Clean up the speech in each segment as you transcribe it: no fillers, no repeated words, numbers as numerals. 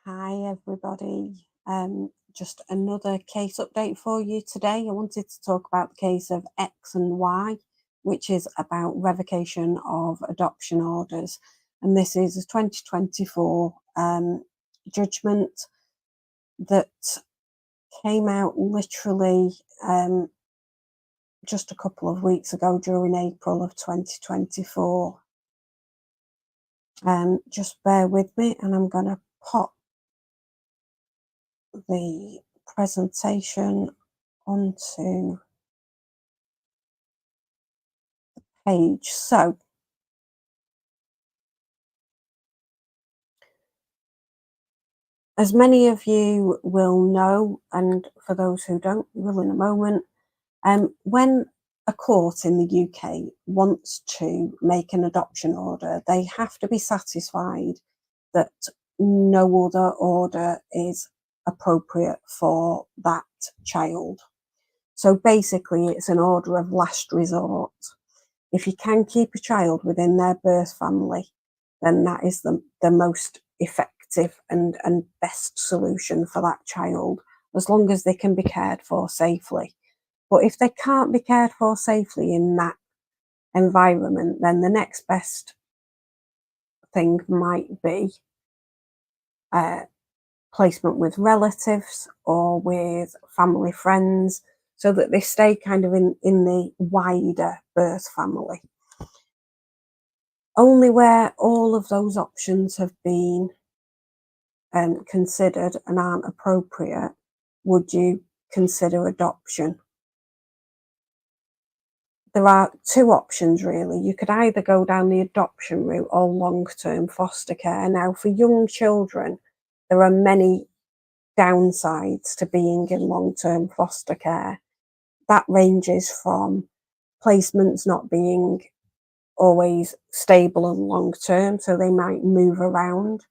Hi everybody. Just another case update for you today. I wanted to talk about the case of X and Y, which is about revocation of adoption orders. And this is a 2024 judgment that came out literally just a couple of weeks ago during April of 2024. Just bear with me and I'm going to pop the presentation onto the page. So as many of you will know, and for those who don't, you will in a moment, when a court in the UK wants to make an adoption order, they have to be satisfied that no other order is appropriate for that child. So basically, it's an order of last resort. If you can keep a child within their birth family, then that is the most effective and best solution for that child, as long as they can be cared for safely. But if they can't be cared for safely in that environment, then the next best thing might be placement with relatives or with family friends, so that they stay kind of in the wider birth family. Only where all of those options have been considered and aren't appropriate would you consider adoption. There are two options really. You could either go down the adoption route or long-term foster care. Now, for young children, there are many downsides to being in long-term foster care. That ranges from placements not being always stable and long-term, so they might move around,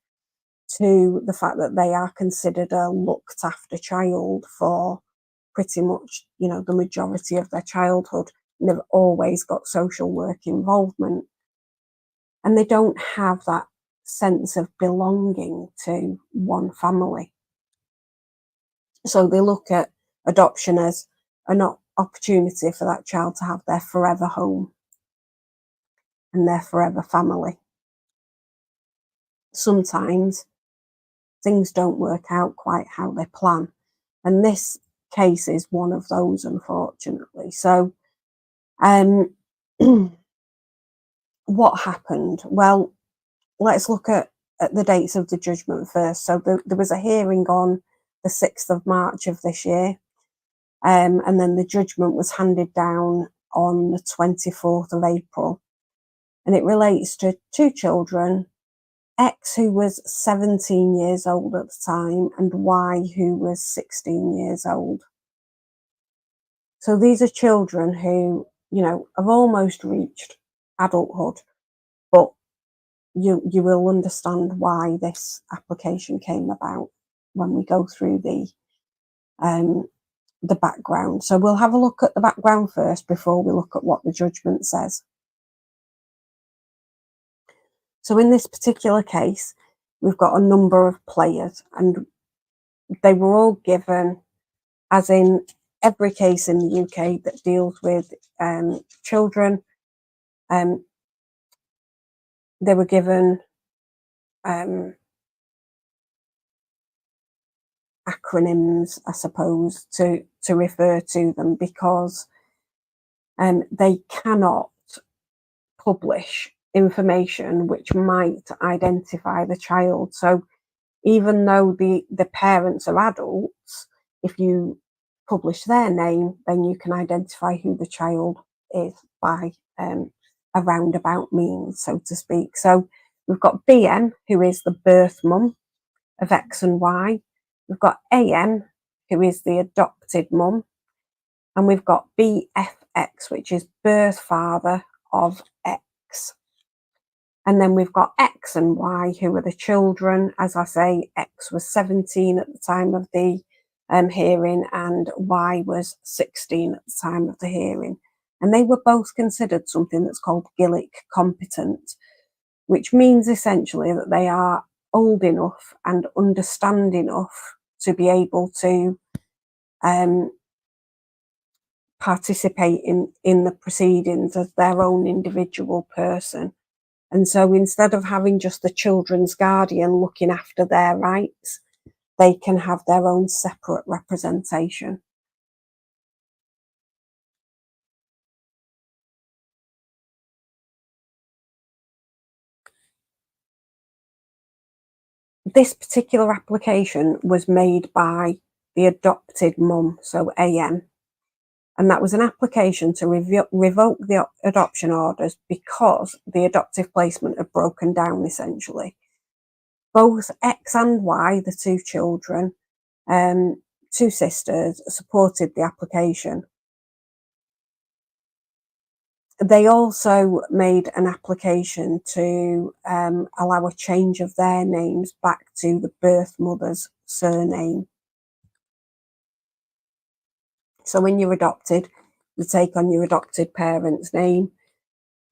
to the fact that they are considered a looked after child for pretty much, the majority of their childhood. And they've always got social work involvement. And they don't have that sense of belonging to one family. So they look at adoption as an opportunity for that child to have their forever home and their forever family. Sometimes things don't work out quite how they plan. And this case is one of those, unfortunately. So what happened? Well, let's look at the dates of the judgment first. So there was a hearing on the 6th of March of this year. And then the judgment was handed down on the 24th of April. And it relates to two children, X, who was 17 years old at the time, and Y, who was 16 years old. So these are children who, have almost reached adulthood, but you will understand why this application came about when we go through the background. So we'll have a look at the background first before we look at what the judgment says. So in this particular case, we've got a number of players, and they were all given, as in every case in the UK that deals with children, they were given acronyms, I suppose, to refer to them, because they cannot publish information which might identify the child. So even though the parents are adults, if you publish their name, then you can identify who the child is by a roundabout means, so to speak. So we've got BM, who is the birth mum of X and Y. We've got AM, who is the adopted mum. And we've got BFX, which is birth father of X. And then we've got X and Y, who are the children. As I say, X was 17 at the time of the hearing, and Y was 16 at the time of the hearing. And they were both considered something that's called Gillick competent, which means essentially that they are old enough and understand enough to be able to participate in the proceedings as their own individual person. And so instead of having just the children's guardian looking after their rights, they can have their own separate representation. This particular application was made by the adopted mum, so AM, and that was an application to revoke the adoption orders because the adoptive placement had broken down, essentially. Both X and Y, the two children, two sisters, supported the application. They also made an application to allow a change of their names back to the birth mother's surname. So when you're adopted, you take on your adopted parent's name.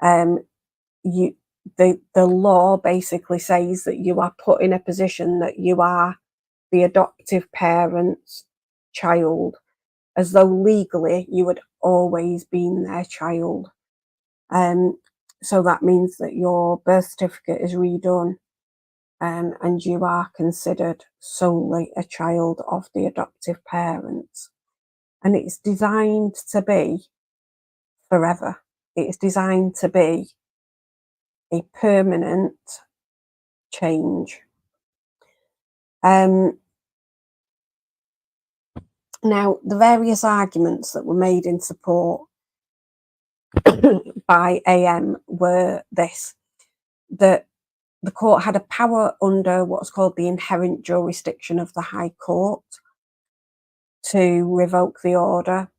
The law basically says that you are put in a position that you are the adoptive parent's child, as though legally you had always been their child. So that means that your birth certificate is redone, and you are considered solely a child of the adoptive parents. And it's designed to be forever. It's designed to be a permanent change. Now, the various arguments that were made in support by AM were this: that the court had a power under what's called the inherent jurisdiction of the High Court to revoke the order,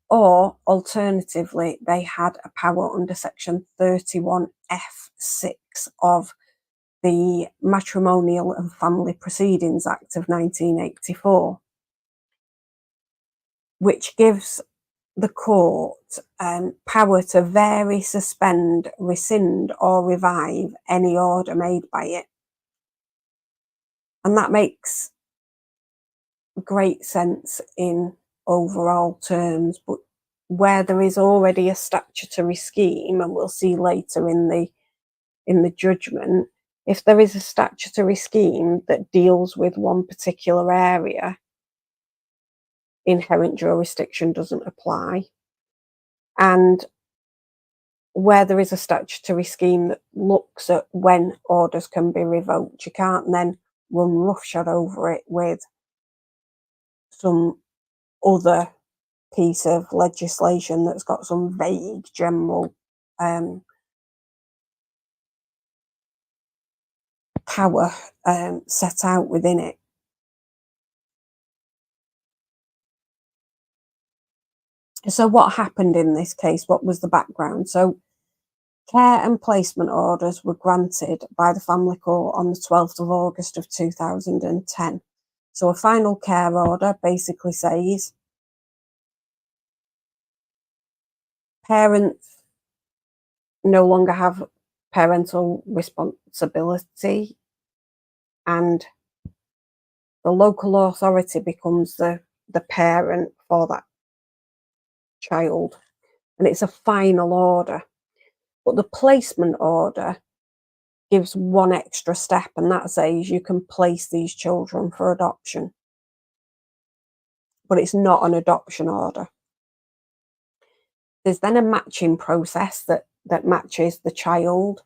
or alternatively, they had a power under section 31F6 of the Matrimonial and Family Proceedings Act of 1984, which gives the court power to vary, suspend, rescind, or revive any order made by it. And that makes great sense in overall terms, but where there is already a statutory scheme, and we'll see later in the judgment, if there is a statutory scheme that deals with one particular area, inherent jurisdiction doesn't apply. And where there is a statutory scheme that looks at when orders can be revoked, you can't then run roughshod over it with some other piece of legislation that's got some vague general power set out within it. So what happened in this case? What was the background? So care and placement orders were granted by the Family Court on the 12th of August of 2010. So a final care order basically says parents no longer have parental responsibility, and the local authority becomes the parent for that child. And it's a final order. But the placement order gives one extra step, and that says you can place these children for adoption. But it's not an adoption order. There's then a matching process that matches the child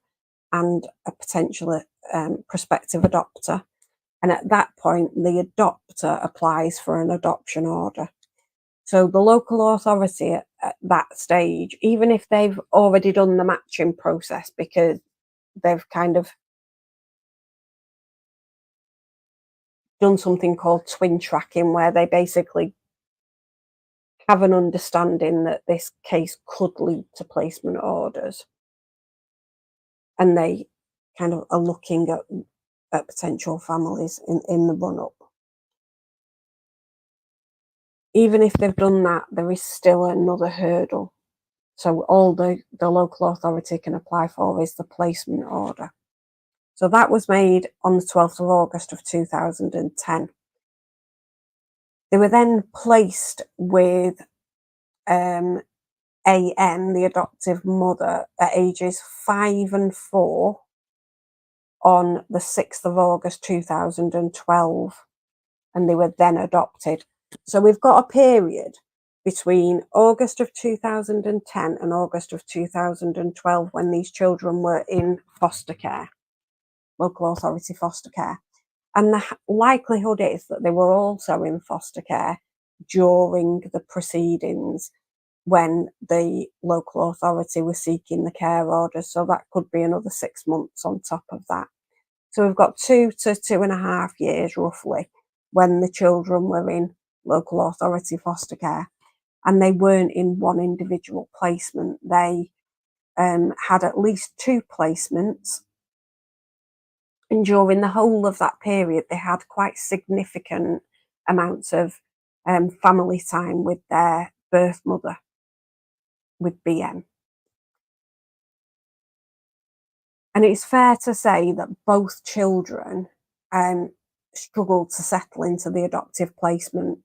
and a potential prospective adopter. And at that point, the adopter applies for an adoption order. So the local authority at that stage, even if they've already done the matching process, because they've kind of done something called twin tracking, where they basically have an understanding that this case could lead to placement orders, and they kind of are looking at potential families in the run-up. Even if they've done that, there is still another hurdle. So all the local authority can apply for is the placement order. So that was made on the 12th of August of 2010. They were then placed with AM, the adoptive mother, at ages 5 and 4 on the 6th of August 2012, and they were then adopted. So we've got a period between August of 2010 and August of 2012 when these children were in foster care, local authority foster care. And the likelihood is that they were also in foster care during the proceedings when the local authority was seeking the care orders. So that could be another 6 months on top of that. So we've got 2 to 2.5 years roughly when the children were in local authority foster care, and they weren't in one individual placement. They had at least 2 placements, and during the whole of that period they had quite significant amounts of family time with their birth mother, with BM. And it's fair to say that both children struggled to settle into the adoptive placement.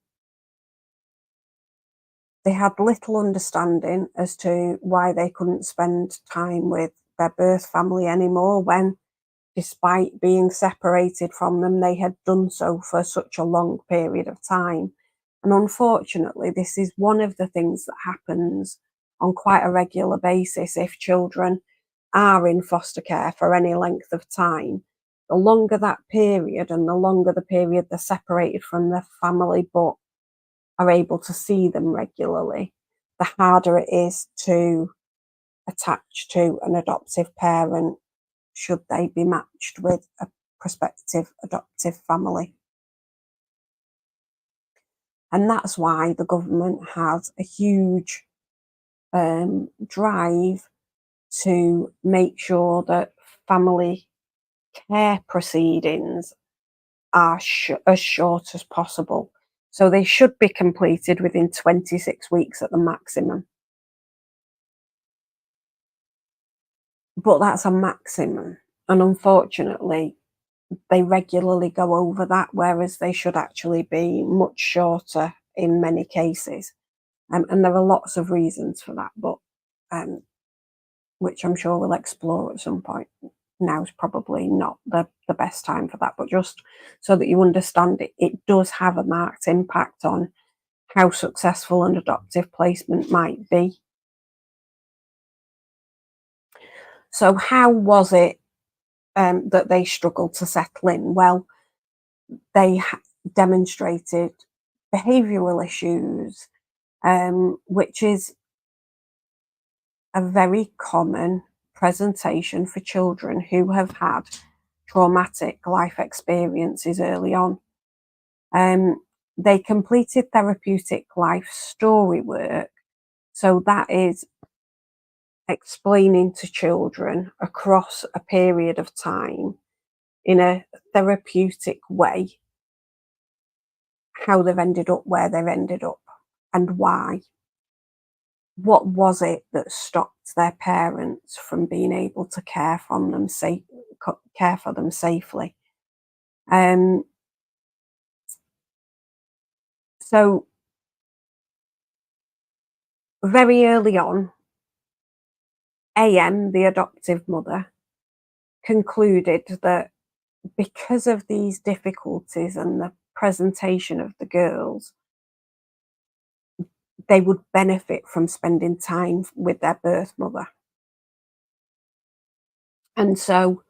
They had little understanding as to why they couldn't spend time with their birth family anymore when, despite being separated from them, they had done so for such a long period of time. And unfortunately, this is one of the things that happens on quite a regular basis if children are in foster care for any length of time. The longer that period and the longer the period they're separated from their family but are able to see them regularly, the harder it is to attach to an adoptive parent should they be matched with a prospective adoptive family. And that's why the government has a huge drive to make sure that family care proceedings are as short as possible. So they should be completed within 26 weeks at the maximum. But that's a maximum. And unfortunately, they regularly go over that, whereas they should actually be much shorter in many cases. And there are lots of reasons for that, but which I'm sure we'll explore at some point. Now is probably not the best time for that, but just so that you understand it, it does have a marked impact on how successful an adoptive placement might be. So how was it that they struggled to settle in? Well, they demonstrated behavioural issues, which is a very common presentation for children who have had traumatic life experiences early on. They completed therapeutic life story work, so that is explaining to children across a period of time in a therapeutic way how they've ended up where they've ended up and why. What was it that stopped their parents from being able to care for them safely? So very early on, AM, the adoptive mother, concluded that because of these difficulties and the presentation of the girls, they would benefit from spending time with their birth mother. And so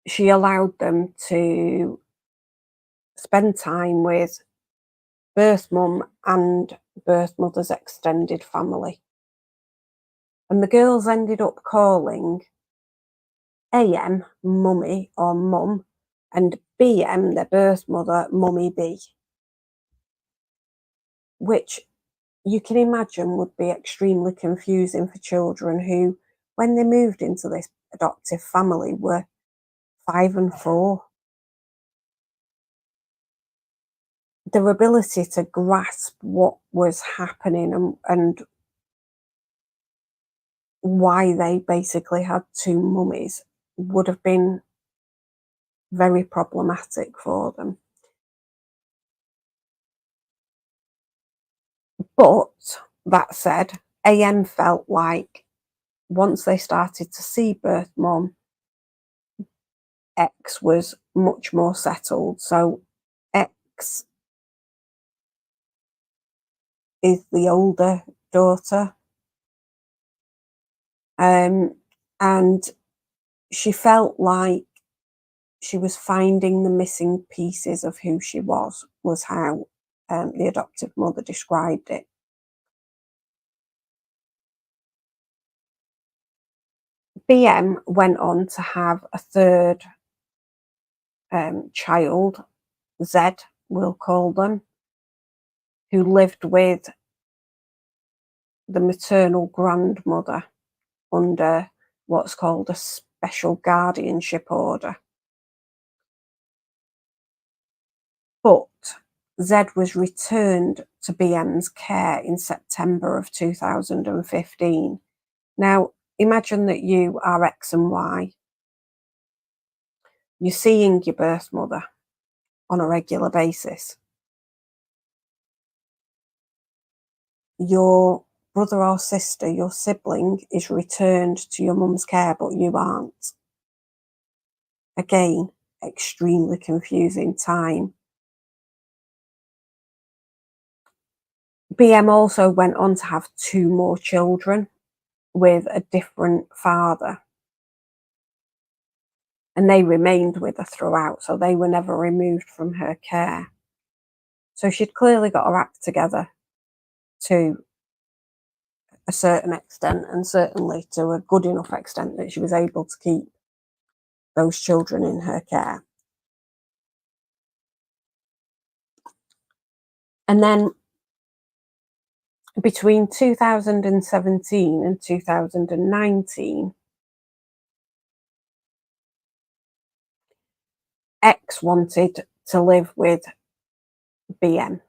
she allowed them to spend time with birth mum and birth mother's extended family. And the girls ended up calling AM mummy or mum and BM, their birth mother, mummy B, which you can imagine would be extremely confusing for children who, when they moved into this adoptive family, were 5 and 4. Their ability to grasp what was happening and why they basically had two mummies would have been very problematic for them. But that said, AM felt like once they started to see birth mum, X was much more settled. So X is the older daughter. And she felt like she was finding the missing pieces of who she was how the adoptive mother described it. BM went on to have a third child, Z, we'll call them, who lived with the maternal grandmother under what's called a special guardianship order. But Z was returned to BM's care in September of 2015. Now, imagine that you are X and Y. You're seeing your birth mother on a regular basis. Your brother or sister, your sibling, is returned to your mum's care, but you aren't. Again, extremely confusing time. BM also went on to have two more children with a different father. And they remained with her throughout, so they were never removed from her care. So she'd clearly got her act together to a certain extent, and certainly to a good enough extent that she was able to keep those children in her care. And then between 2017 and 2019, X wanted to live with BM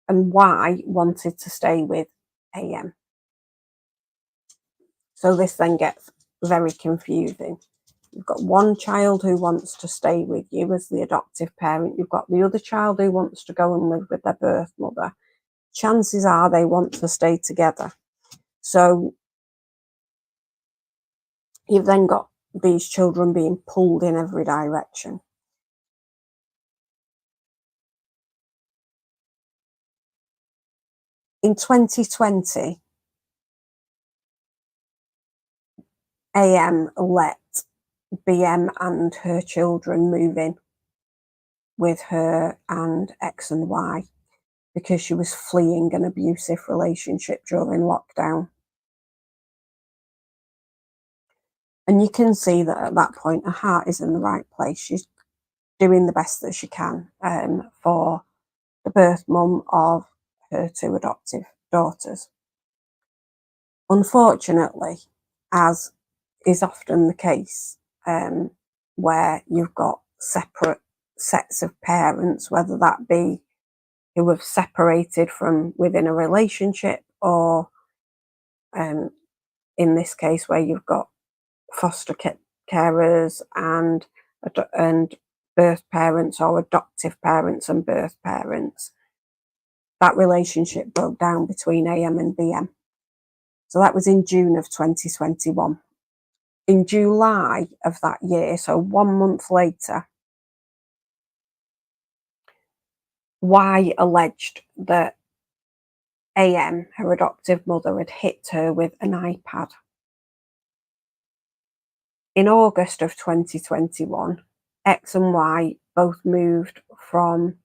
and Y wanted to stay with AM. So this then gets very confusing. You've got one child who wants to stay with you as the adoptive parent. You've got the other child who wants to go and live with their birth mother. Chances are they want to stay together. So you've then got these children being pulled in every direction. In 2020, AM let BM and her children move in with her and X and Y because she was fleeing an abusive relationship during lockdown. And you can see that at that point, her heart is in the right place. She's doing the best that she can for the birth mum of her two adoptive daughters. Unfortunately, as is often the case, where you've got separate sets of parents, whether that be who have separated from within a relationship, or in this case where you've got foster carers and birth parents, or adoptive parents and birth parents, that relationship broke down between AM and BM. So that was in June of 2021. In July of that year, so 1 month later, Y alleged that AM, her adoptive mother, had hit her with an iPad. In August of 2021, X and Y both moved from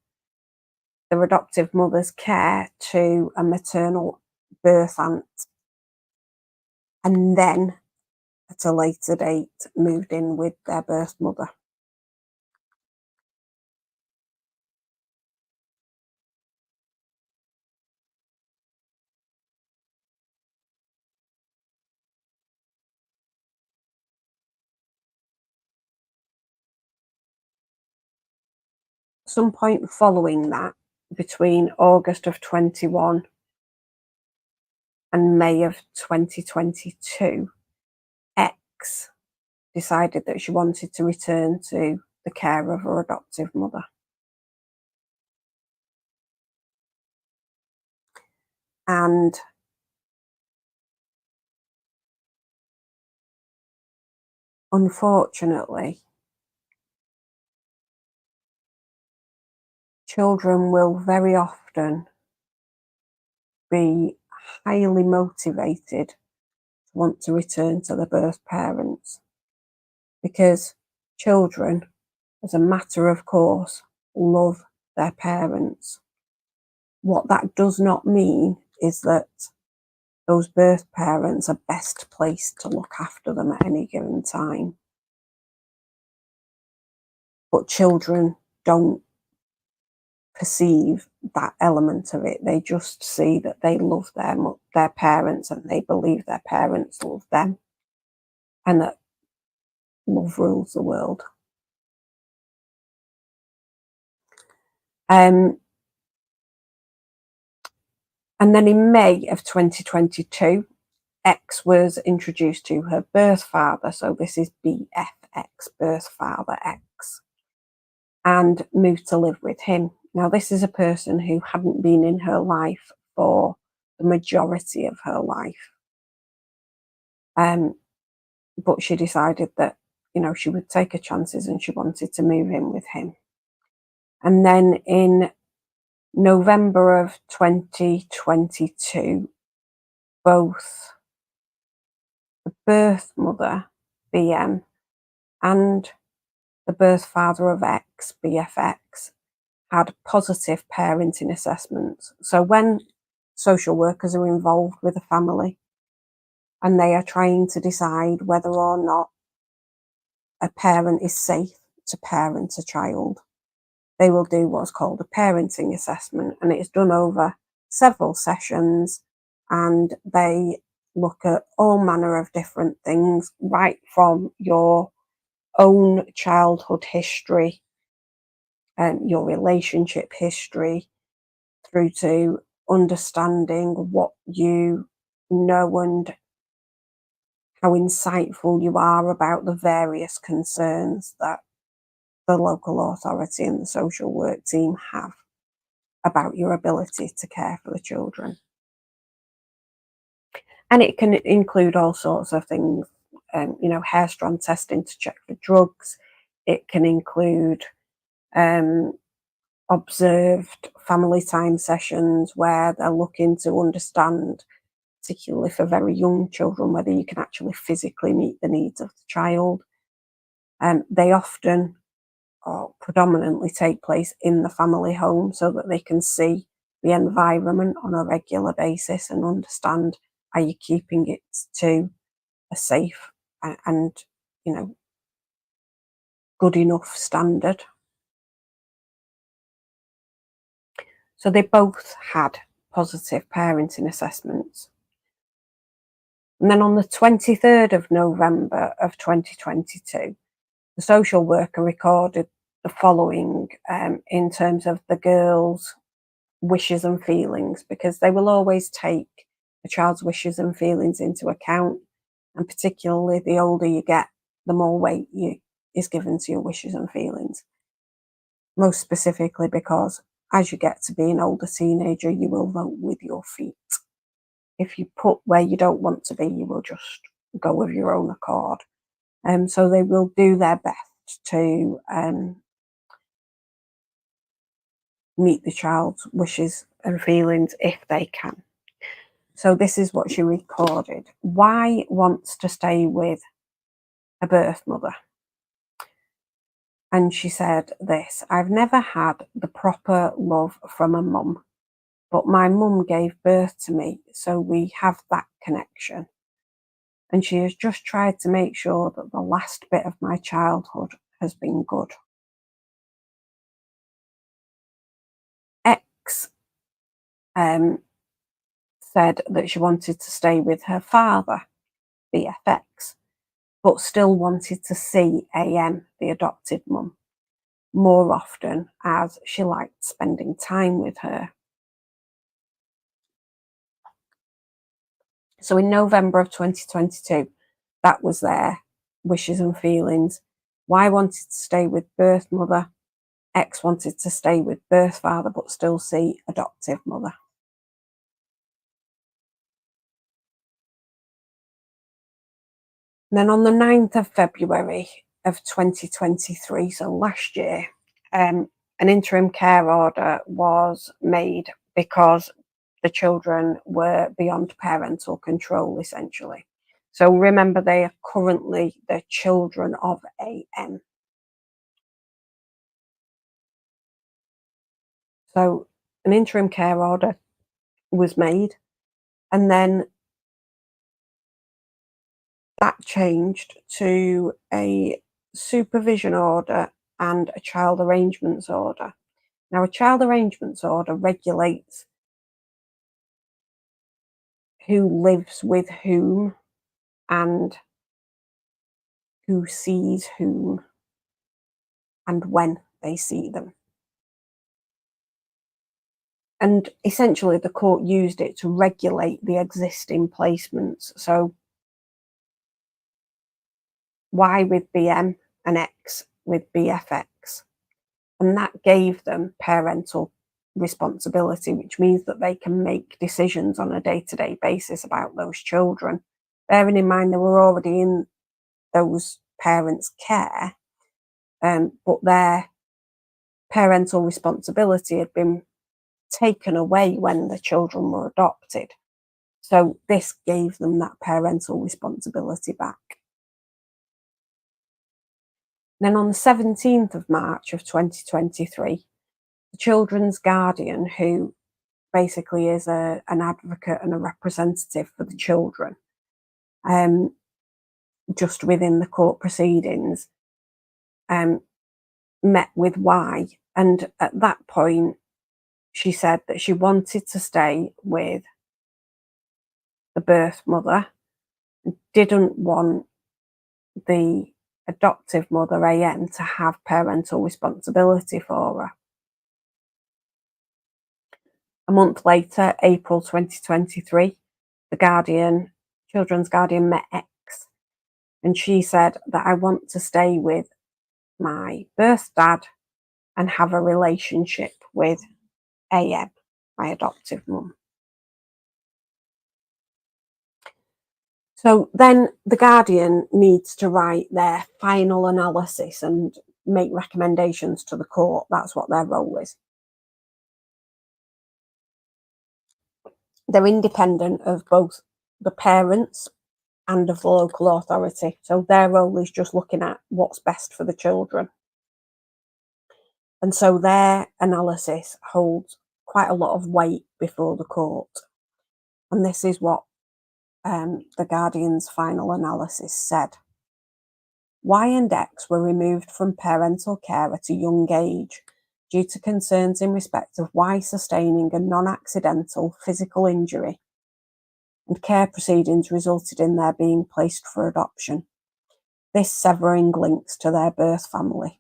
their adoptive mother's care to a maternal birth aunt, and then at a later date moved in with their birth mother. Some point following that, between August of 21 and May of 2022, X decided that she wanted to return to the care of her adoptive mother. And unfortunately, children will very often be highly motivated to want to return to their birth parents, because children, as a matter of course, love their parents. What that does not mean is that those birth parents are best placed to look after them at any given time. But children don't perceive that element of it. They just see that they love their parents, and they believe their parents love them, and that love rules the world. And then in May of 2022, X was introduced to her birth father. So this is BFX, birth father X, and moved to live with him. Now, this is a person who hadn't been in her life for the majority of her life. But she decided that, she would take her chances, and she wanted to move in with him. And then in November of 2022, both the birth mother, BM, and the birth father of X, BFX, had positive parenting assessments. So when social workers are involved with a family and they are trying to decide whether or not a parent is safe to parent a child, they will do what's called a parenting assessment, and it's done over several sessions, and they look at all manner of different things, right from your own childhood history and your relationship history, through to understanding what you know and how insightful you are about the various concerns that the local authority and the social work team have about your ability to care for the children. And it can include all sorts of things, hair strand testing to check for drugs. It can include observed family time sessions where they're looking to understand, particularly for very young children, whether you can actually physically meet the needs of the child. They often or predominantly take place in the family home, so that they can see the environment on a regular basis and understand, are you keeping it to a safe and good enough standard. So they both had positive parenting assessments. And then on the 23rd of November of 2022, the social worker recorded the following in terms of the girls' wishes and feelings, because they will always take a child's wishes and feelings into account, and particularly the older you get, the more weight is given to your wishes and feelings. Most specifically because as you get to be an older teenager, you will vote with your feet. If you put where you don't want to be, you will just go of your own accord. So they will do their best to meet the child's wishes and feelings if they can. So this is what she recorded. Y wants to stay with a birth mother. And she said this: I've never had the proper love from a mum, but my mum gave birth to me, so we have that connection. And she has just tried to make sure that the last bit of my childhood has been good. X said that she wanted to stay with her father, BFX, but still wanted to see AM, the adopted mum, more often, as she liked spending time with her. So in November of 2022, that was their wishes and feelings. Y wanted to stay with birth mother. X wanted to stay with birth father, but still see adoptive mother. And then on the 9th of February of 2023, so last year, an interim care order was made because the children were beyond parental control, essentially. So remember, they are currently the children of AM. So an interim care order was made, and then that changed to a supervision order and a child arrangements order. Now, a child arrangements order regulates who lives with whom and who sees whom and when they see them. And essentially, the court used it to regulate the existing placements. So, Y with BM and X with BFX. And that gave them parental responsibility, which means that they can make decisions on a day-to-day basis about those children. Bearing in mind they were already in those parents' care, but their parental responsibility had been taken away when the children were adopted. So this gave them that parental responsibility back. Then on the 17th of March of 2023, the children's guardian, who basically is an advocate and a representative for the children, just within the court proceedings, met with Y. And at that point, she said that she wanted to stay with the birth mother, didn't want the adoptive mother, AM, to have parental responsibility for her. A month later, April 2023, the children's guardian met X, and she said that I want to stay with my birth dad and have a relationship with AM, my adoptive mum. So then the guardian needs to write their final analysis and make recommendations to the court. That's what their role is. They're independent of both the parents and of the local authority. So their role is just looking at what's best for the children. And so their analysis holds quite a lot of weight before the court. And this is what the guardian's final analysis said. Y and X were removed from parental care at a young age due to concerns in respect of Y sustaining a non-accidental physical injury, and care proceedings resulted in their being placed for adoption, this severing links to their birth family.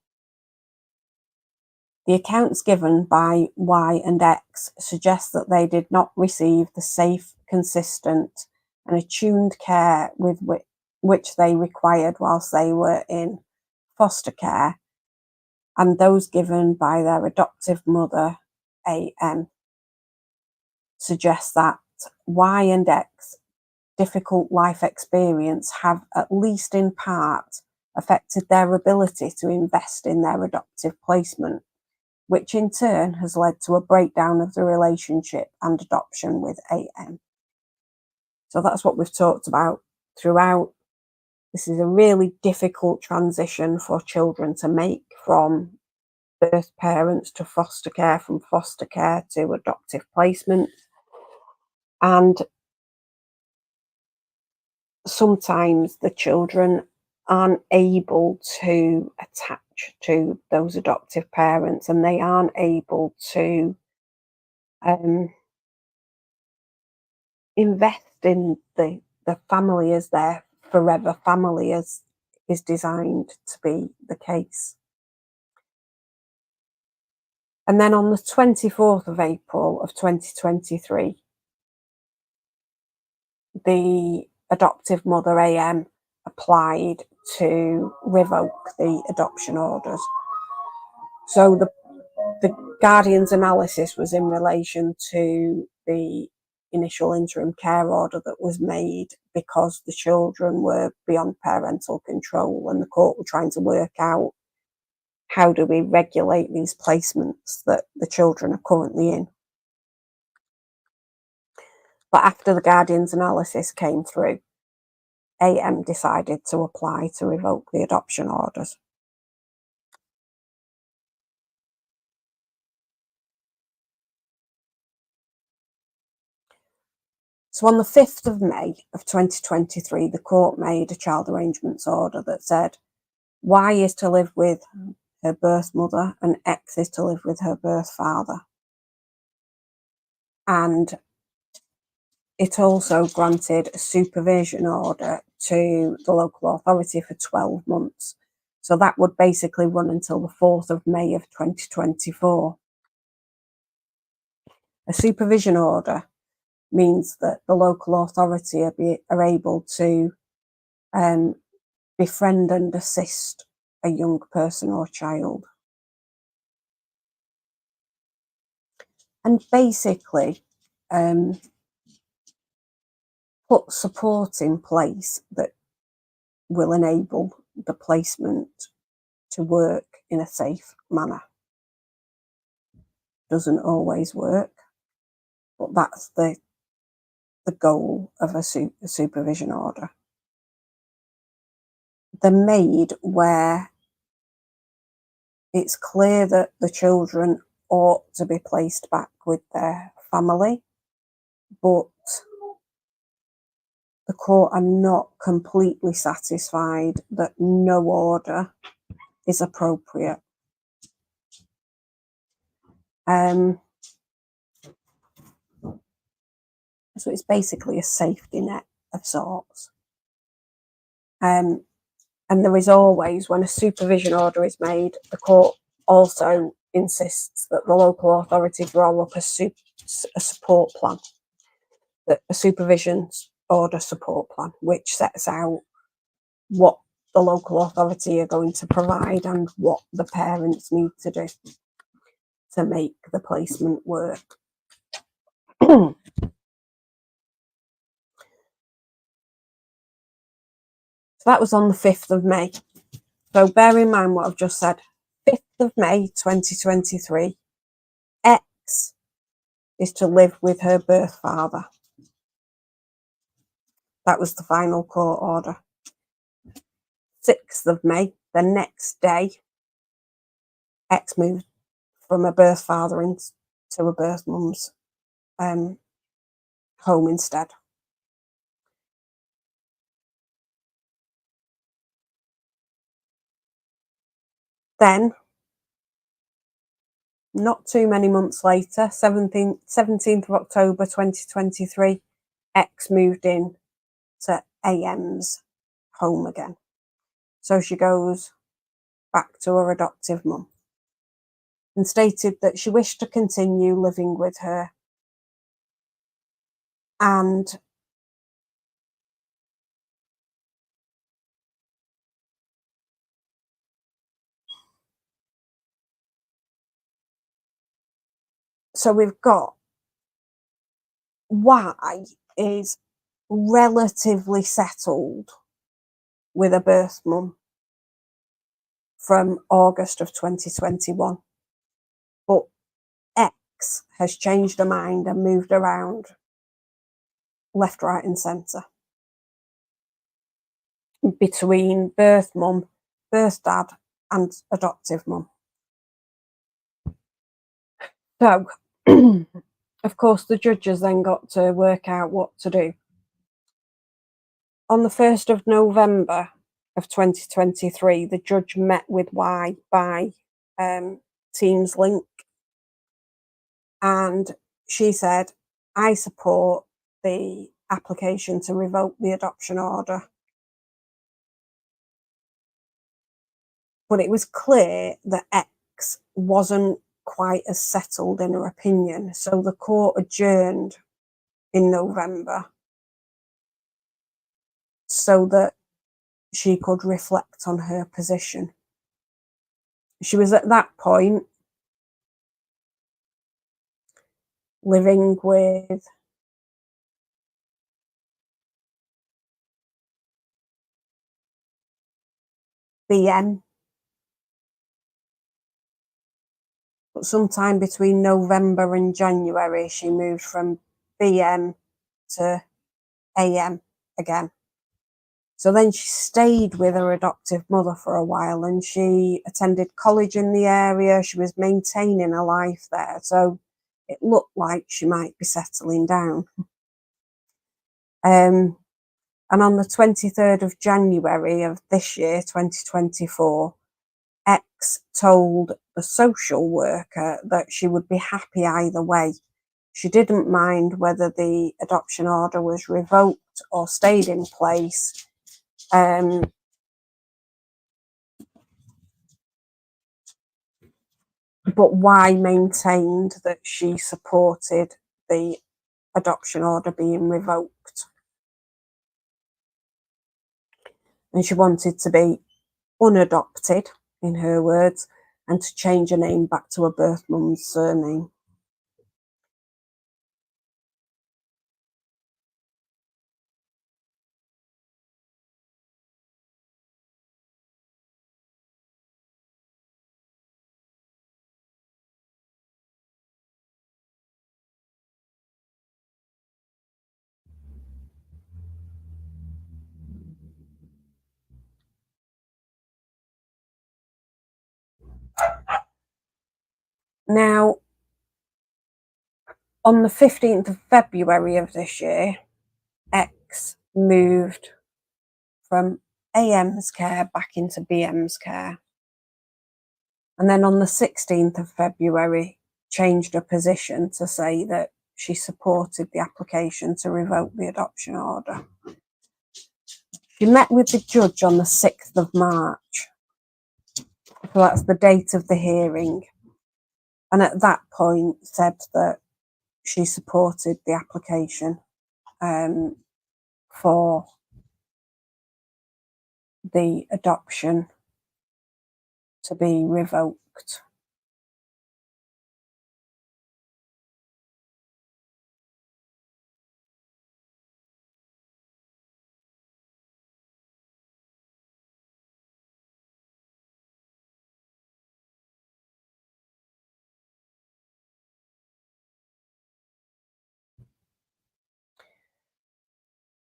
The accounts given by Y and X suggest that they did not receive the safe, consistent and attuned care with which they required whilst they were in foster care, and those given by their adoptive mother, AM, suggest that Y and X difficult life experience have, at least in part, affected their ability to invest in their adoptive placement, which in turn has led to a breakdown of the relationship and adoption with AM. So that's what we've talked about throughout. This is a really difficult transition for children to make from birth parents to foster care, from foster care to adoptive placement. And sometimes the children aren't able to attach to those adoptive parents, and they aren't able to invest in the family as their forever family, as is designed to be the case. And then on the 24th of April of 2023, the adoptive mother, AM, applied to revoke the adoption orders. So the guardian's analysis was in relation to the initial interim care order that was made because the children were beyond parental control, and the court were trying to work out, how do we regulate these placements that the children are currently in? But after the guardian's analysis came through, AM decided to apply to revoke the adoption orders. So on the 5th of May of 2023, the court made a child arrangements order that said Y is to live with her birth mother and X is to live with her birth father. And it also granted a supervision order to the local authority for 12 months. So that would basically run until the 4th of May of 2024. A supervision order means that the local authority are able to befriend and assist a young person or child. And basically put support in place that will enable the placement to work in a safe manner. Doesn't always work, but that's the goal of a supervision order. They're made where it's clear that the children ought to be placed back with their family, but the court are not completely satisfied that no order is appropriate. So it's basically a safety net of sorts. And there is always, when a supervision order is made, the court also insists that the local authority draw up a support plan, that a supervision order support plan, which sets out what the local authority are going to provide and what the parents need to do to make the placement work. So that was on the 5th of May. So bear in mind what I've just said. 5th of May 2023, X is to live with her birth father. That was the final court order. 6th of May, the next day, X moved from a birth father into a birth mum's home instead. Then, not too many months later, 17th of October 2023, X moved in to AM's home again. So she goes back to her adoptive mum and stated that she wished to continue living with her, and so we've got Y is relatively settled with a birth mum from August of 2021, but X has changed her mind and moved around left, right and centre between birth mum, birth dad and adoptive mum. So of course the judges then got to work out what to do. On the 1st of November of 2023, the judge met with Y by Teams link, and she said, I support the application to revoke the adoption order. But it was clear that X wasn't quite as settled in her opinion, so the court adjourned in November so that she could reflect on her position. She was at that point living with BM, but sometime between November and January, she moved from BM to AM again. So then she stayed with her adoptive mother for a while, and she attended college in the area. She was maintaining a life there. So it looked like she might be settling down. And on the 23rd of January of this year, 2024, X told the social worker that she would be happy either way. She didn't mind whether the adoption order was revoked or stayed in place. But Y maintained that she supported the adoption order being revoked. And she wanted to be unadopted, in her words, and to change her name back to her birth mum's surname. Now, on the 15th of February of this year, X moved from AM's care back into BM's care. And then on the 16th of February, changed her position to say that she supported the application to revoke the adoption order. She met with the judge on the 6th of March. So that's the date of the hearing. And at that point said that she supported the application for the adoption to be revoked.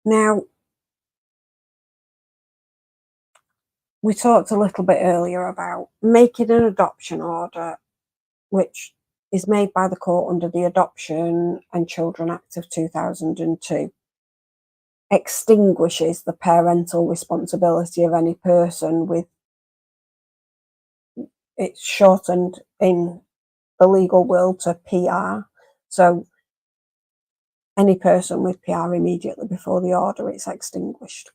Now, we talked a little bit earlier about making an adoption order, which is made by the court under the Adoption and Children Act of 2002, extinguishes the parental responsibility of any person with, it's shortened in the legal world to PR. So any person with PR immediately before the order, it's extinguished.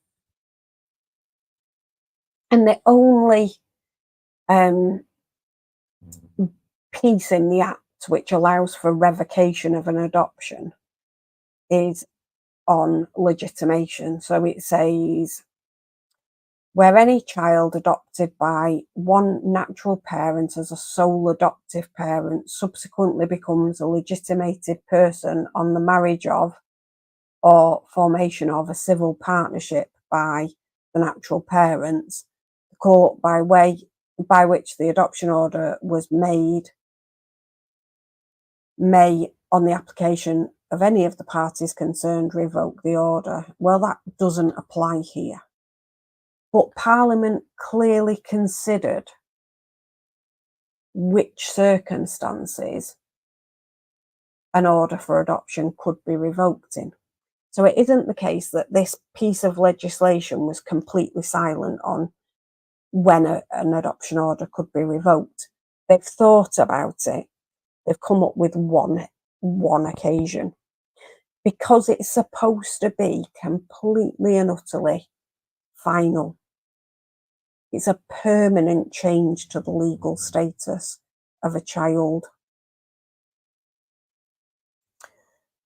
And the only piece in the Act which allows for revocation of an adoption is on legitimation. So it says, where any child adopted by one natural parent as a sole adoptive parent subsequently becomes a legitimated person on the marriage of or formation of a civil partnership by the natural parents, the court by which the adoption order was made may, on the application of any of the parties concerned, revoke the order. Well, that doesn't apply here. But Parliament clearly considered which circumstances an order for adoption could be revoked in. So it isn't the case that this piece of legislation was completely silent on when an adoption order could be revoked. They've thought about it. They've come up with one occasion, because it's supposed to be completely and utterly final. It's a permanent change to the legal status of a child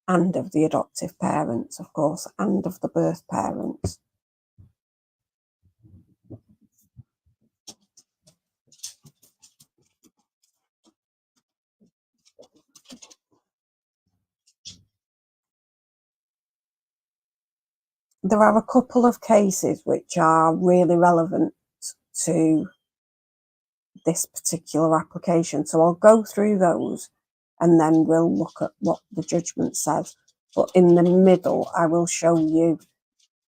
and of the adoptive parents, of course, and of the birth parents. there are a couple of cases which are really relevant to this particular application. So I'll go through those and then we'll look at what the judgment says. But in the middle, I will show you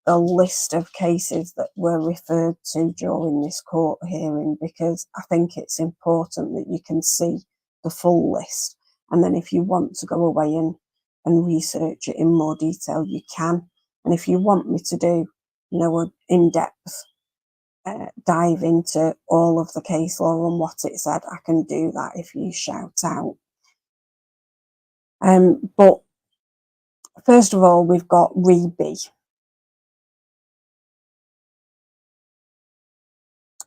the list of cases that were referred to during this court hearing, because I think it's important that you can see the full list. And then if you want to go away and research it in more detail, you can. And if you want me to do, an in-depth dive into all of the case law and what it said, I can do that if you shout out. But first of all, we've got RE-B.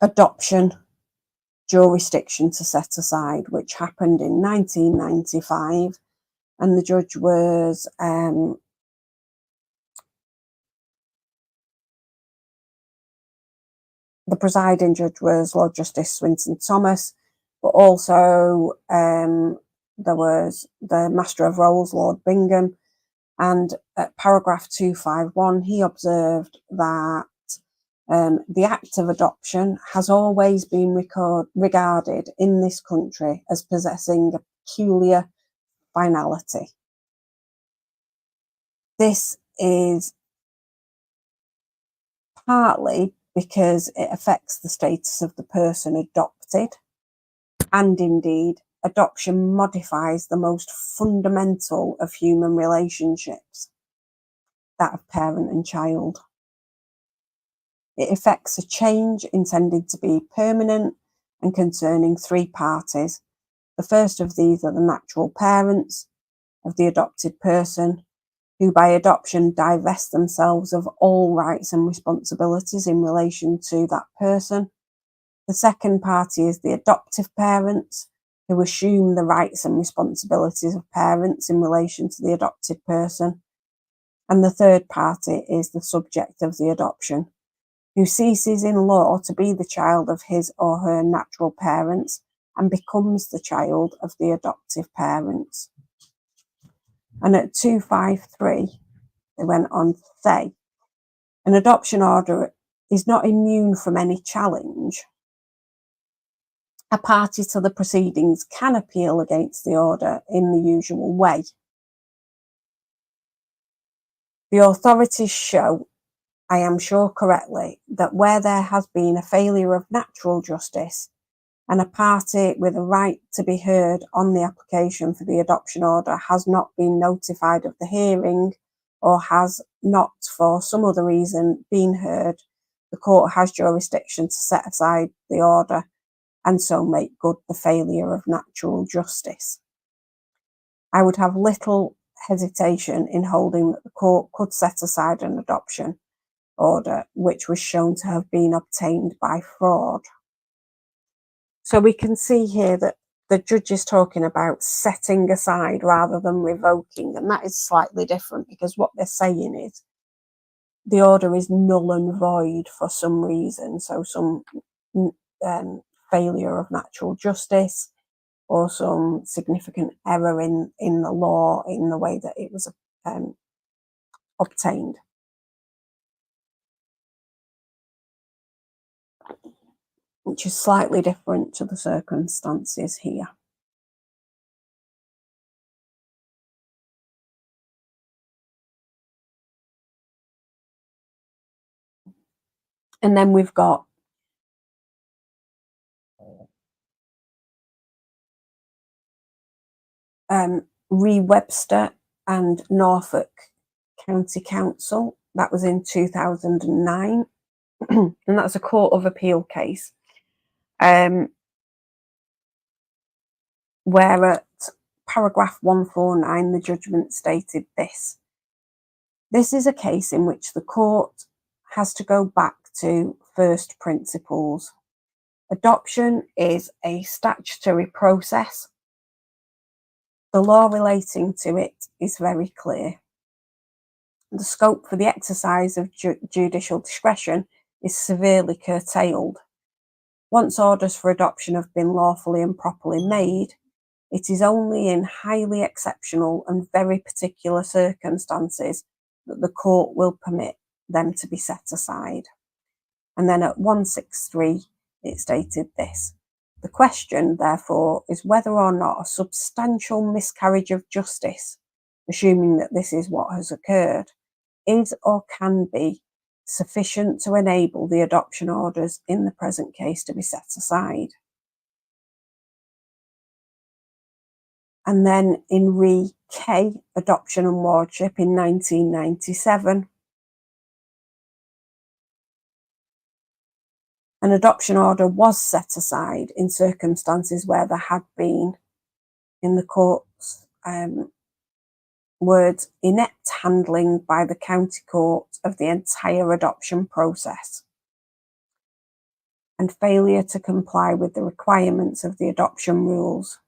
Adoption jurisdiction to set aside, which happened in 1995, and the judge was the presiding judge was Lord Justice Swinton Thomas, but also there was the Master of Rolls, Lord Bingham, and at paragraph 251, he observed that the act of adoption has always been regarded in this country as possessing a peculiar finality. This is partly because it affects the status of the person adopted, and indeed, adoption modifies the most fundamental of human relationships, that of parent and child. It effects a change intended to be permanent and concerning three parties. The first of these are the natural parents of the adopted person, who by adoption divest themselves of all rights and responsibilities in relation to that person. The second party is the adoptive parents, who assume the rights and responsibilities of parents in relation to the adopted person. And the third party is the subject of the adoption, who ceases in law to be the child of his or her natural parents and becomes the child of the adoptive parents. And at 253, they went on to say, an adoption order is not immune from any challenge. A party to the proceedings can appeal against the order in the usual way. The authorities show, I am sure correctly, that where there has been a failure of natural justice and a party with a right to be heard on the application for the adoption order has not been notified of the hearing or has not for some other reason been heard, the court has jurisdiction to set aside the order and so make good the failure of natural justice. I would have little hesitation in holding that the court could set aside an adoption order which was shown to have been obtained by fraud. So we can see here that the judge is talking about setting aside rather than revoking, and that is slightly different, because what they're saying is the order is null and void for some reason, so some failure of natural justice or some significant error in the law in the way that it was obtained. Which is slightly different to the circumstances here. And then we've got Webster and Norfolk County Council. That was in 2009. And that's a Court of Appeal case. Where at paragraph 149, the judgment stated this. This is a case in which the court has to go back to first principles. Adoption is a statutory process. The law relating to it is very clear. The scope for the exercise of judicial discretion is severely curtailed. Once orders for adoption have been lawfully and properly made, it is only in highly exceptional and very particular circumstances that the court will permit them to be set aside. And then at 163, it stated this: the question, therefore, is whether or not a substantial miscarriage of justice, assuming that this is what has occurred, is or can be sufficient to enable the adoption orders in the present case to be set aside. And then in Re K, Adoption and Wardship in 1997, an adoption order was set aside in circumstances where there had been, in the court's words, inept handling by the county court of the entire adoption process and failure to comply with the requirements of the adoption rules,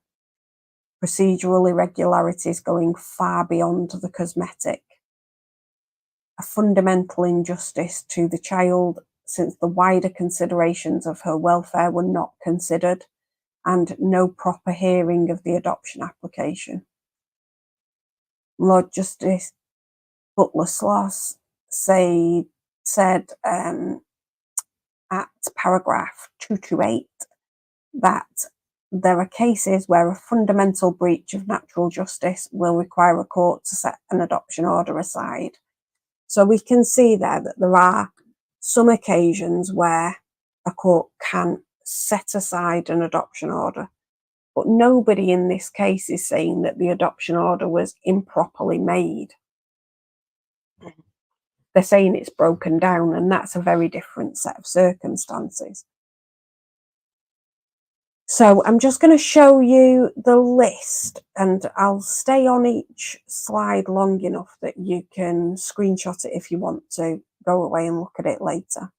procedural irregularities going far beyond the cosmetic, a fundamental injustice to the child since the wider considerations of her welfare were not considered, and no proper hearing of the adoption application. Lord Justice Butler Sloss said at paragraph 228 that there are cases where a fundamental breach of natural justice will require a court to set an adoption order aside. So we can see there that there are some occasions where a court can set aside an adoption order, but nobody in this case is saying that the adoption order was improperly made. They're saying it's broken down, and that's a very different set of circumstances. So I'm just going to show you the list, and I'll stay on each slide long enough that you can screenshot it if you want to go away and look at it later.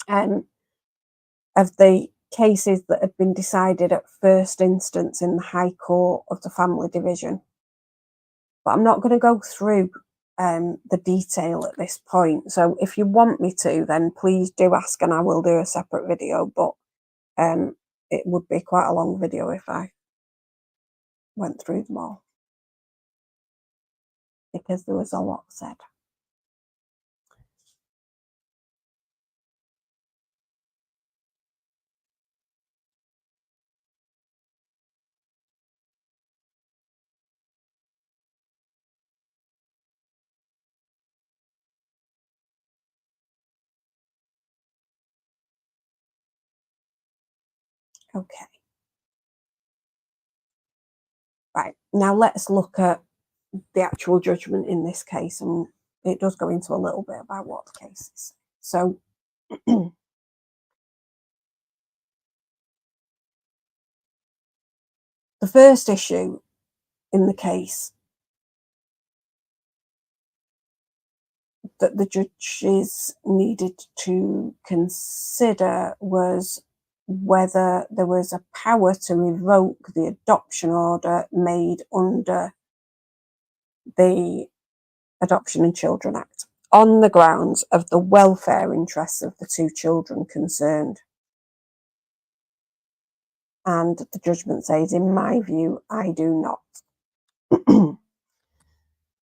Of the cases that had been decided at first instance in the High Court of the Family Division. But I'm not going to go through the detail at this point. So if you want me to, then please do ask and I will do a separate video. But it would be quite a long video if I went through them all, because there was a lot said. Okay. Right, now let's look at the actual judgment in this case, and it does go into a little bit about what the case is. So the first issue in the case that the judges needed to consider was whether there was a power to revoke the adoption order made under the Adoption and Children Act on the grounds of the welfare interests of the two children concerned. And the judgment says, in my view, I do not.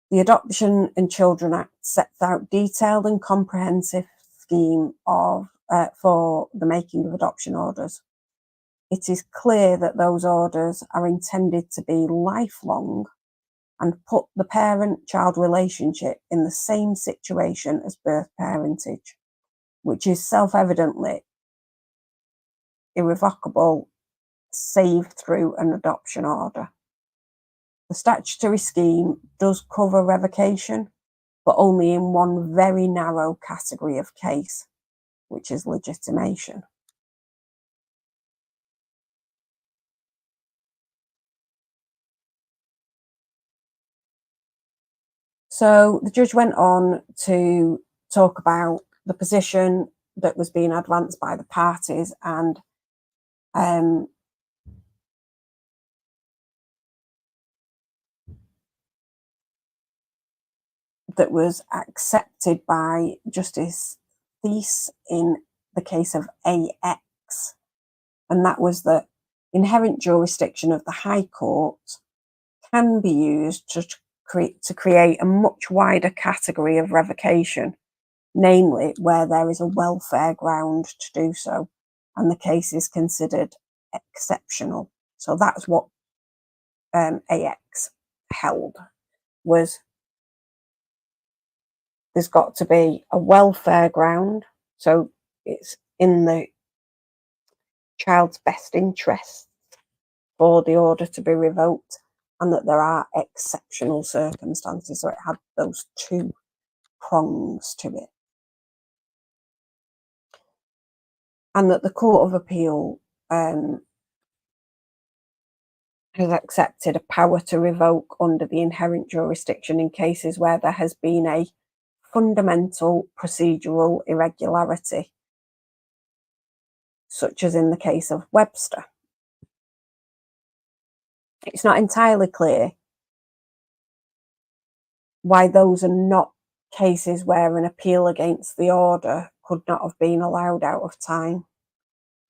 The Adoption and Children Act sets out detailed and comprehensive scheme of for the making of adoption orders. It is clear that those orders are intended to be lifelong and put the parent-child relationship in the same situation as birth parentage, which is self-evidently irrevocable save through an adoption order. The statutory scheme does cover revocation, but only in one very narrow category of case, which is legitimation. So the judge went on to talk about the position that was being advanced by the parties and that was accepted by Justice Thies in the case of AX, and that was that inherent jurisdiction of the High Court can be used to to create a much wider category of revocation, namely where there is a welfare ground to do so, and the case is considered exceptional. So that's what AX held, was there's got to be a welfare ground, so it's in the child's best interest for the order to be revoked, and that there are exceptional circumstances. So it had those two prongs to it. And that the Court of Appeal has accepted a power to revoke under the inherent jurisdiction in cases where there has been a fundamental procedural irregularity, such as in the case of Webster. It's not entirely clear why those are not cases where an appeal against the order could not have been allowed out of time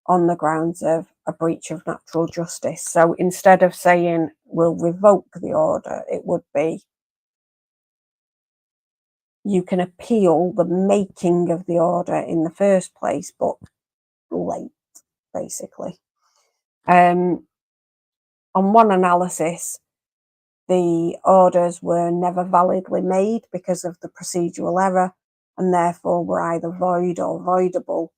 on the grounds of a breach of natural justice. So instead of saying we'll revoke the order, it would be you can appeal the making of the order in the first place, but late, basically. On one analysis, the orders were never validly made because of the procedural error, and therefore were either void or voidable.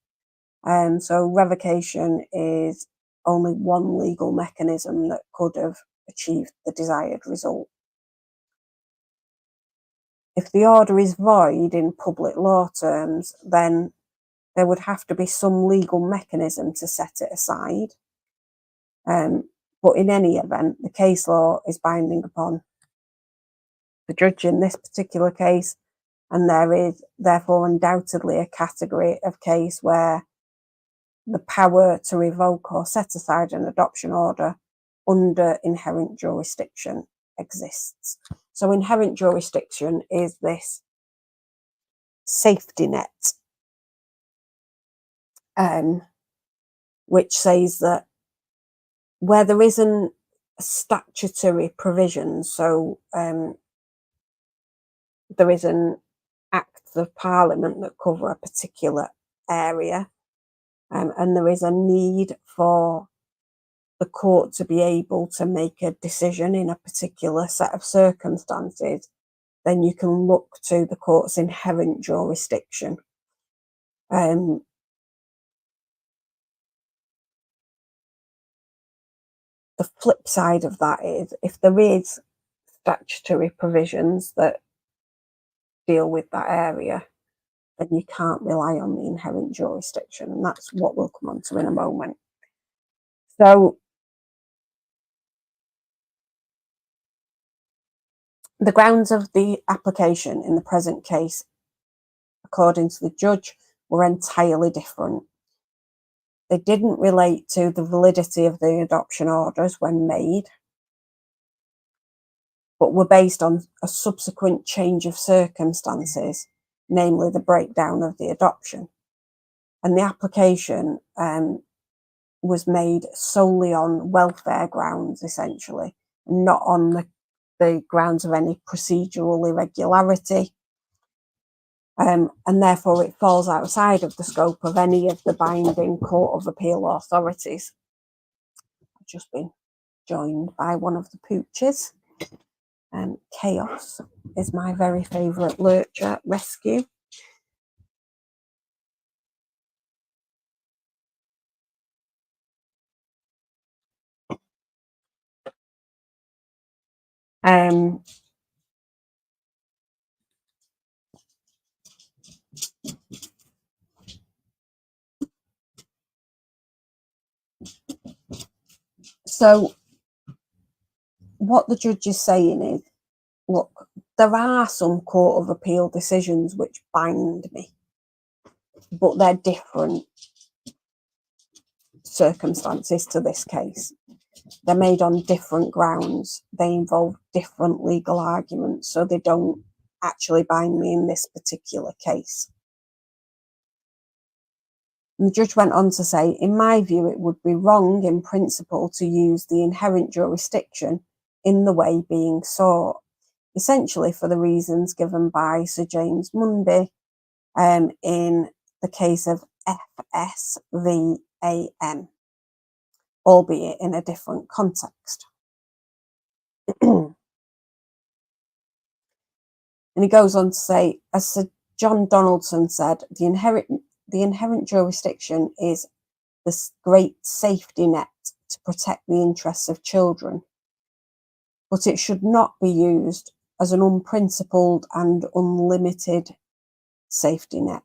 So revocation is only one legal mechanism that could have achieved the desired result. If the order is void in public law terms, then there would have to be some legal mechanism to set it aside. But in any event, the case law is binding upon the judge in this particular case, and there is therefore undoubtedly a category of case where the power to revoke or set aside an adoption order under inherent jurisdiction exists. So inherent jurisdiction is this safety net, which says that where there isn't a statutory provision, so there is an Act of Parliament that cover a particular area, and there is a need for the court to be able to make a decision in a particular set of circumstances, then you can look to the court's inherent jurisdiction. The flip side of that is if there is statutory provisions that deal with that area, then you can't rely on the inherent jurisdiction, and that's what we'll come on to in a moment. So the grounds of the application in the present case, according to the judge, were entirely different. They didn't relate to the validity of the adoption orders when made, but were based on a subsequent change of circumstances, namely the breakdown of the adoption. And the application was made solely on welfare grounds, essentially, not on the grounds of any procedural irregularity. And therefore it falls outside of the scope of any of the binding Court of Appeal authorities. I've just been joined by one of the pooches. Chaos is my very favourite lurcher rescue. So what the judge is saying is, look, there are some Court of Appeal decisions which bind me, but they're different circumstances to this case. They're made on different grounds. They involve different legal arguments, so they don't actually bind me in this particular case. And the judge went on to say, in my view, it would be wrong in principle to use the inherent jurisdiction in the way being sought. essentially for the reasons given by Sir James Mundy in the case of FS v AM, albeit in a different context. And he goes on to say, as Sir John Donaldson said, the inherent jurisdiction is this great safety net to protect the interests of children, but it should not be used as an unprincipled and unlimited safety net.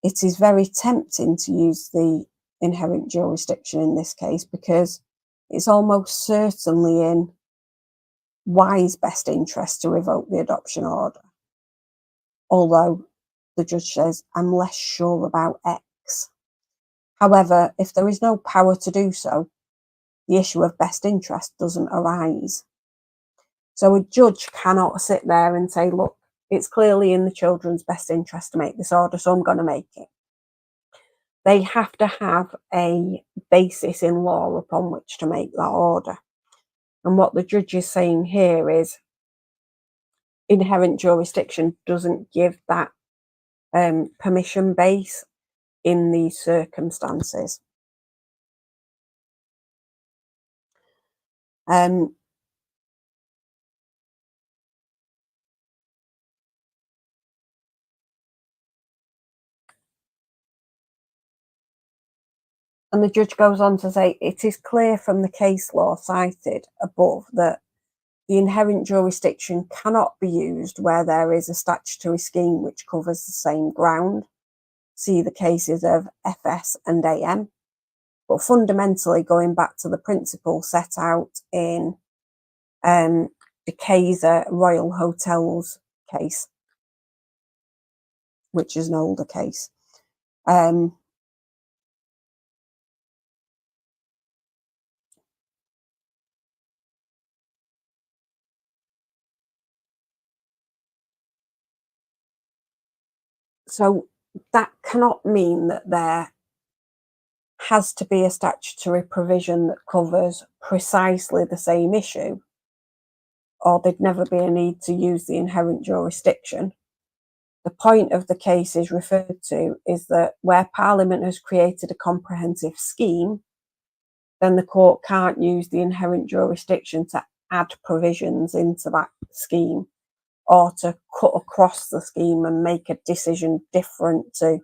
It is very tempting to use the inherent jurisdiction in this case because it's almost certainly in Y's best interest to revoke the adoption order, although the judge says, I'm less sure about X. However, if there is no power to do so, the issue of best interest doesn't arise. So a judge cannot sit there and say, look, it's clearly in the children's best interest to make this order, so I'm going to make it. They have to have a basis in law upon which to make that order. And what the judge is saying here is inherent jurisdiction doesn't give that permission base in these circumstances. And the judge goes on to say, it is clear from the case law cited above that the inherent jurisdiction cannot be used where there is a statutory scheme which covers the same ground. See the cases of FS and AM. But fundamentally, going back to the principle set out in the Kaiser Royal Hotels case, which is an older case. So that cannot mean that there has to be a statutory provision that covers precisely the same issue, or there'd never be a need to use the inherent jurisdiction. The point of the cases referred to is that where Parliament has created a comprehensive scheme, then the court can't use the inherent jurisdiction to add provisions into that scheme or to cut across the scheme and make a decision different to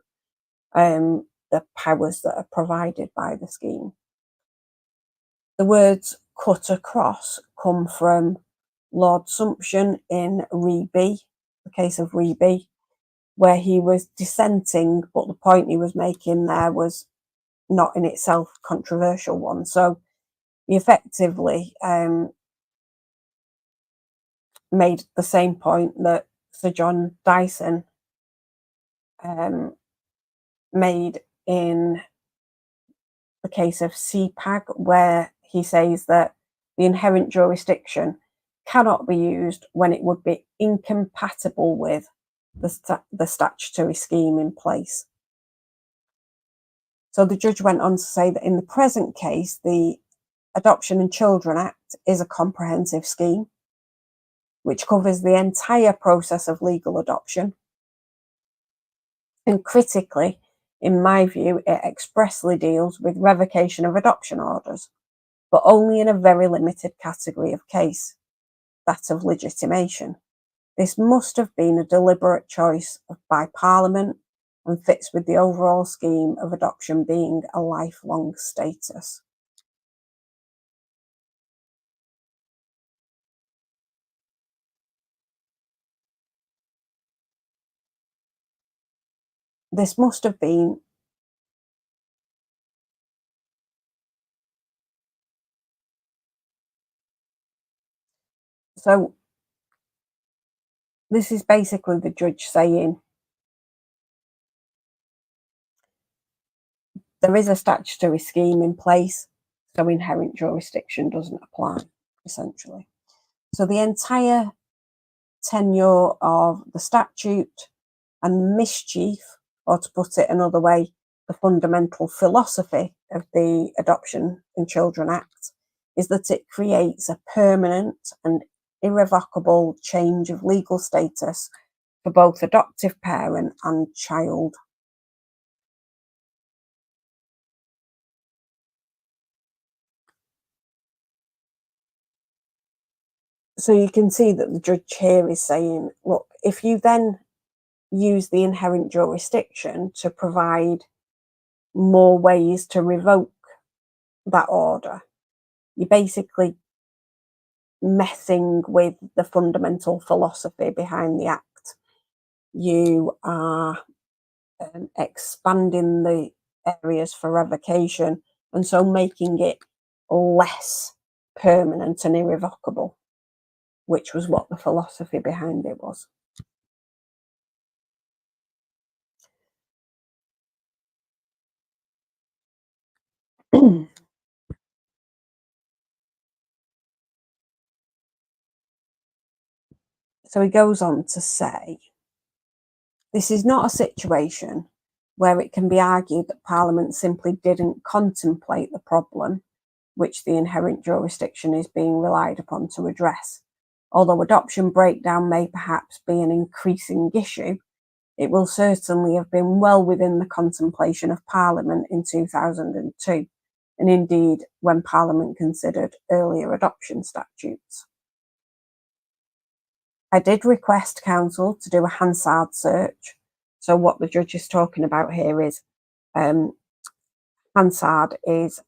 the powers that are provided by the scheme. The words cut across come from Lord Sumption in Reby, the case of Reby, where he was dissenting, but the point he was making there was not in itself a controversial one. So he effectively made the same point that Sir John Dyson made in the case of CPAG, where he says that the inherent jurisdiction cannot be used when it would be incompatible with the statutory scheme in place. So the judge went on to say that in the present case, the Adoption and Children Act is a comprehensive scheme which covers the entire process of legal adoption. And critically, in my view, it expressly deals with revocation of adoption orders, but only in a very limited category of case, that of legitimation. This must have been a deliberate choice by Parliament and fits with the overall scheme of adoption being a lifelong status. This must have been so this is basically the judge saying there is a statutory scheme in place, so inherent jurisdiction doesn't apply, essentially. So the entire tenure of the statute and mischief, or to put it another way, the fundamental philosophy of the Adoption and Children Act is that it creates a permanent and irrevocable change of legal status for both adoptive parent and child. So you can see that the judge here is saying, look, if you then use the inherent jurisdiction to provide more ways to revoke that order, you're basically messing with the fundamental philosophy behind the act. You are expanding the areas for revocation and so making it less permanent and irrevocable, which was what the philosophy behind it was. So he goes on to say, this is not a situation where it can be argued that Parliament simply didn't contemplate the problem which the inherent jurisdiction is being relied upon to address. Although adoption breakdown may perhaps be an increasing issue, it will certainly have been well within the contemplation of Parliament in 2002, and indeed when Parliament considered earlier adoption statutes. I did request counsel to do a Hansard search. So what the judge is talking about here is Hansard is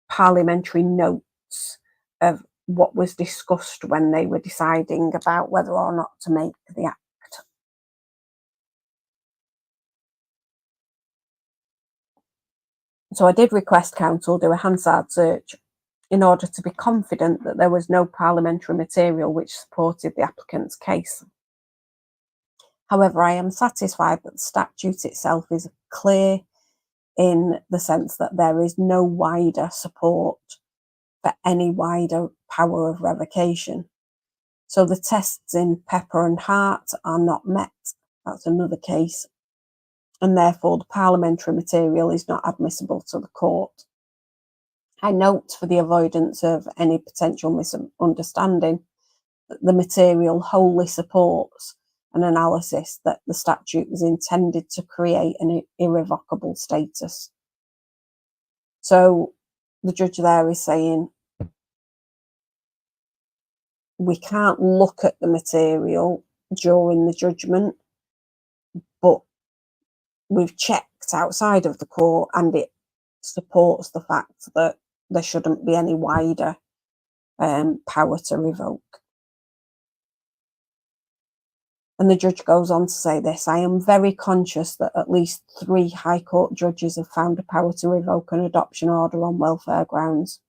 parliamentary notes of what was discussed when they were deciding about whether or not to make the act. So I did request counsel do a Hansard search in order to be confident that there was no parliamentary material which supported the applicant's case. However, I am satisfied that the statute itself is clear in the sense that there is no wider support for any wider power of revocation. So the tests in Pepper and Hart are not met. That's another case. And therefore the parliamentary material is not admissible to the court. I note, for the avoidance of any potential misunderstanding, that the material wholly supports an analysis that the statute was intended to create an irrevocable status. So the judge there is saying, we can't look at the material during the judgment, but we've checked outside of the court and it supports the fact that there shouldn't be any wider power to revoke. And the judge goes on to say this: I am very conscious that at least 3 High Court judges have found a power to revoke an adoption order on welfare grounds.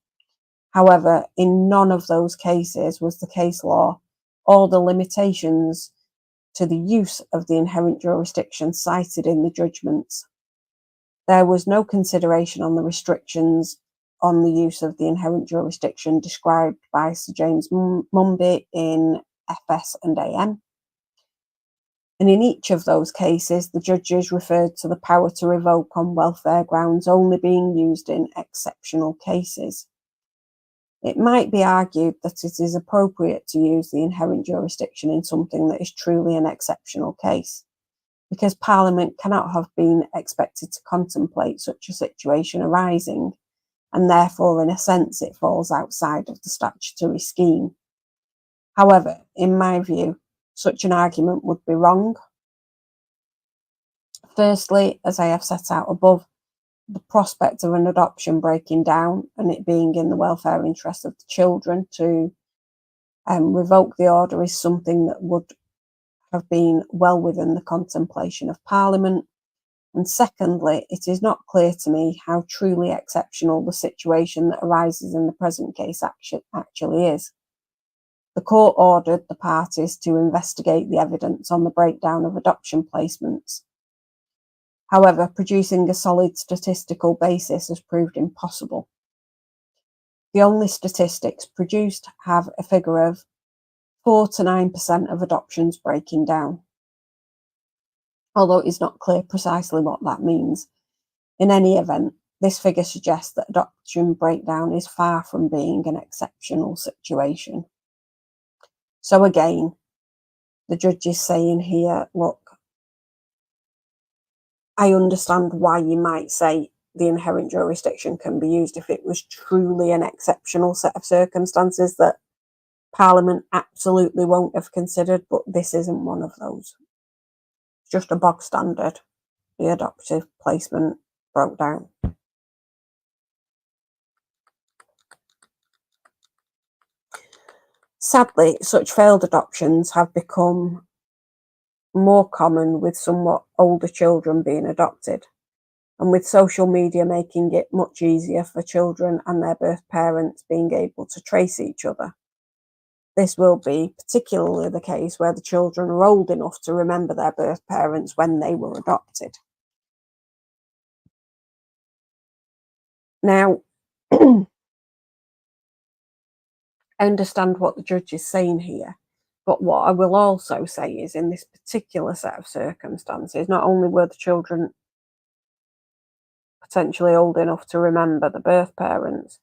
However, in none of those cases was the case law or the limitations to the use of the inherent jurisdiction cited in the judgments. There was no consideration on the restrictions on the use of the inherent jurisdiction described by Sir James Mumby in FS and AM. And in each of those cases, the judges referred to the power to revoke on welfare grounds only being used in exceptional cases. It might be argued that it is appropriate to use the inherent jurisdiction in something that is truly an exceptional case, because Parliament cannot have been expected to contemplate such a situation arising, and therefore, in a sense, it falls outside of the statutory scheme. However, in my view, such an argument would be wrong. Firstly, as I have set out above, the prospect of an adoption breaking down and it being in the welfare interest of the children to revoke the order is something that would have been well within the contemplation of Parliament. And secondly, it is not clear to me how truly exceptional the situation that arises in the present case actually is. The court ordered the parties to investigate the evidence on the breakdown of adoption placements. However, producing a solid statistical basis has proved impossible. The only statistics produced have a figure of 4 to 9% of adoptions breaking down, although it is not clear precisely what that means. In any event, this figure suggests that adoption breakdown is far from being an exceptional situation. So again, the judge is saying here, look, I understand why you might say the inherent jurisdiction can be used if it was truly an exceptional set of circumstances that Parliament absolutely won't have considered, but this isn't one of those. It's just a bog standard. The adoptive placement broke down. Sadly, such failed adoptions have become more common with somewhat older children being adopted, and with social media making it much easier for children and their birth parents being able to trace each other. This will be particularly the case where the children are old enough to remember their birth parents when they were adopted. Now, I understand what the judge is saying here, but what I will also say is in this particular set of circumstances, not only were the children potentially old enough to remember the birth parents,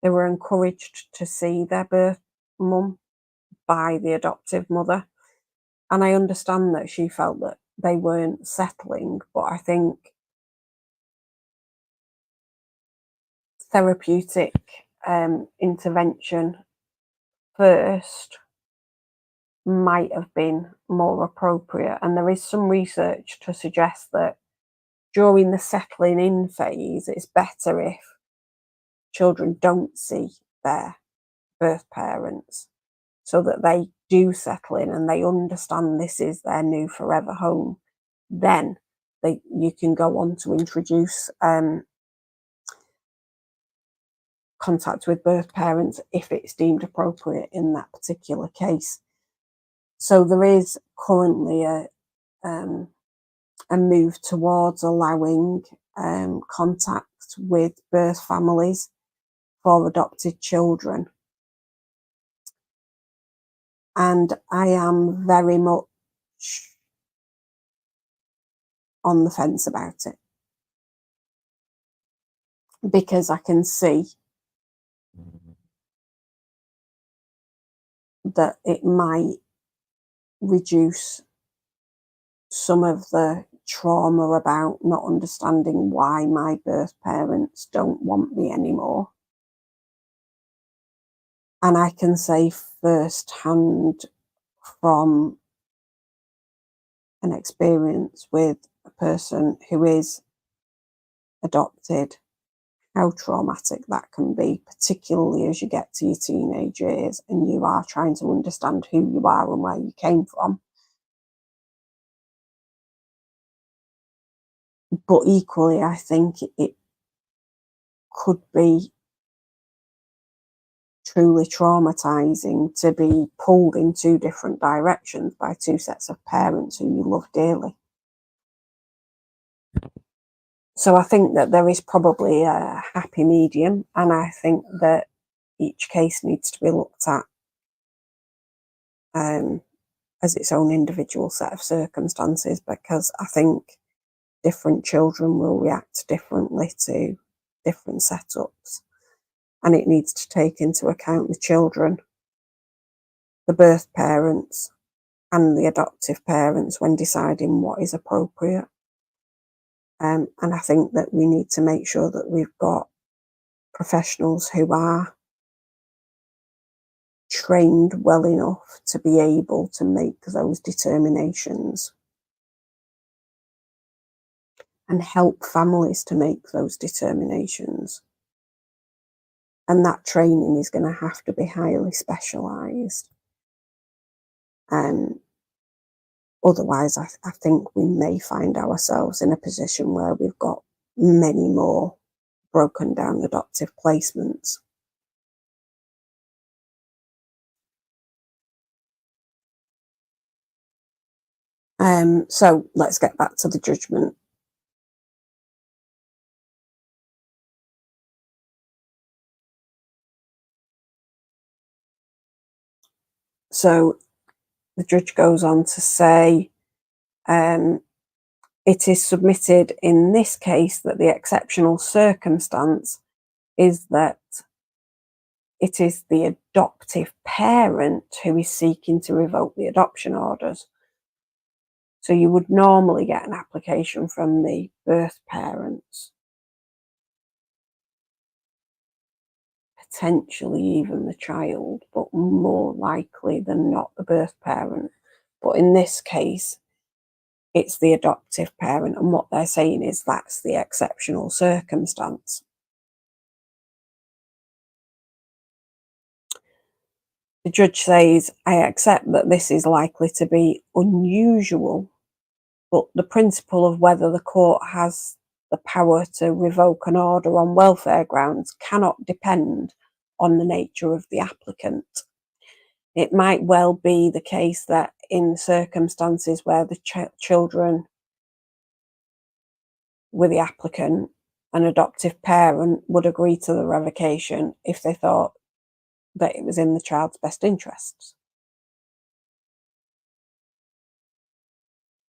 they were encouraged to see their birth mum by the adoptive mother. And I understand that she felt that they weren't settling, but I think therapeutic intervention first might have been more appropriate. And there is some research to suggest that during the settling in phase, it's better if children don't see their birth parents so that they do settle in and they understand this is their new forever home. Then you can go on to introduce contact with birth parents if it's deemed appropriate in that particular case. So there is currently a move towards allowing contact with birth families for adopted children. And I am very much on the fence about it, because I can see that it might reduce some of the trauma about not understanding why my birth parents don't want me anymore. And I can say firsthand from an experience with a person who is adopted how traumatic that can be, particularly as you get to your teenage years and you are trying to understand who you are and where you came from. But equally, I think it could be truly traumatizing to be pulled in two different directions by two sets of parents who you love dearly. So I think that there is probably a happy medium, and I think that each case needs to be looked at as its own individual set of circumstances, because I think different children will react differently to different setups, and it needs to take into account the children, the birth parents, and the adoptive parents when deciding what is appropriate. And I think that we need to make sure that we've got professionals who are trained well enough to be able to make those determinations and help families to make those determinations. And that training is going to have to be highly specialised. Otherwise, I think we may find ourselves in a position where we've got many more broken down adoptive placements. So let's get back to the judgment. So the judge goes on to say, it is submitted in this case that the exceptional circumstance is that it is the adoptive parent who is seeking to revoke the adoption orders. So you would normally get an application from the birth parents, potentially even the child, but more likely than not the birth parent. But in this case, it's the adoptive parent, and what they're saying is that's the exceptional circumstance. The judge says, I accept that this is likely to be unusual, but the principle of whether the court has the power to revoke an order on welfare grounds cannot depend on the nature of the applicant. It might well be the case that in circumstances where the children were the applicant, an adoptive parent would agree to the revocation if they thought that it was in the child's best interests.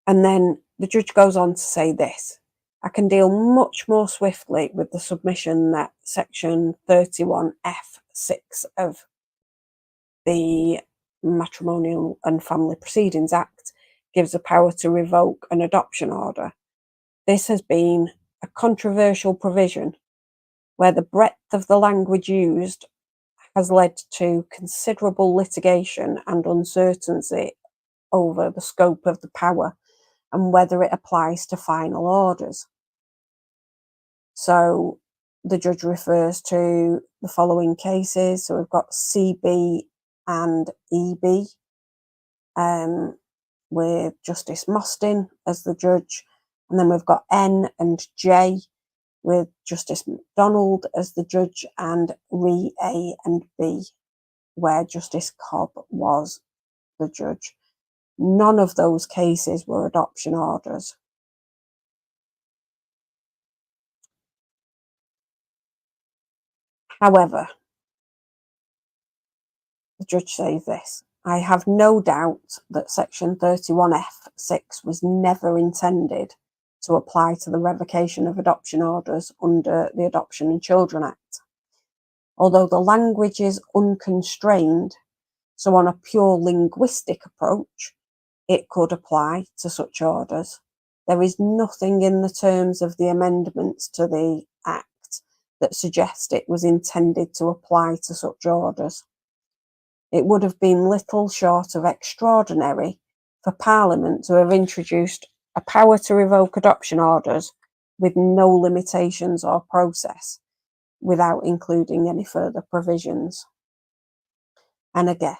And then the judge goes on to say this: I can deal much more swiftly with the submission that section 31F(6) of the Matrimonial and Family Proceedings Act gives the power to revoke an adoption order. This has been a controversial provision where the breadth of the language used has led to considerable litigation and uncertainty over the scope of the power and whether it applies to final orders. So the judge refers to the following cases. So we've got CB and EB, with Justice Mostyn as the judge. And then we've got N and J with Justice MacDonald as the judge, and Re A and B, where Justice Cobb was the judge. None of those cases were adoption orders. However, the judge says this: I have no doubt that section 31F(6) was never intended to apply to the revocation of adoption orders under the Adoption and Children Act. Although the language is unconstrained, so on a pure linguistic approach, it could apply to such orders. There is nothing in the terms of the amendments to the Act that suggest it was intended to apply to such orders. It would have been little short of extraordinary for Parliament to have introduced a power to revoke adoption orders with no limitations or process, without including any further provisions. And again,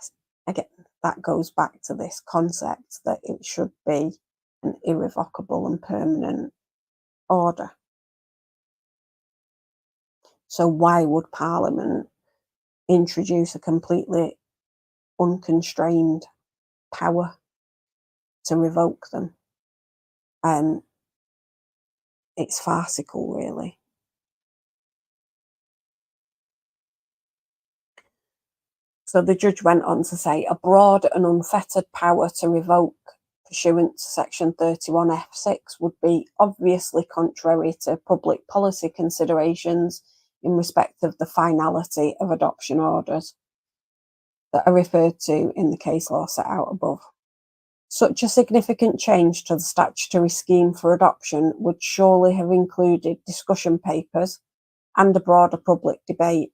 that goes back to this concept that it should be an irrevocable and permanent order. So why would Parliament introduce a completely unconstrained power to revoke them? It's farcical, really. So the judge went on to say, a broad and unfettered power to revoke pursuant to section 31F(6) would be obviously contrary to public policy considerations in respect of the finality of adoption orders that are referred to in the case law set out above. Such a significant change to the statutory scheme for adoption would surely have included discussion papers and a broader public debate,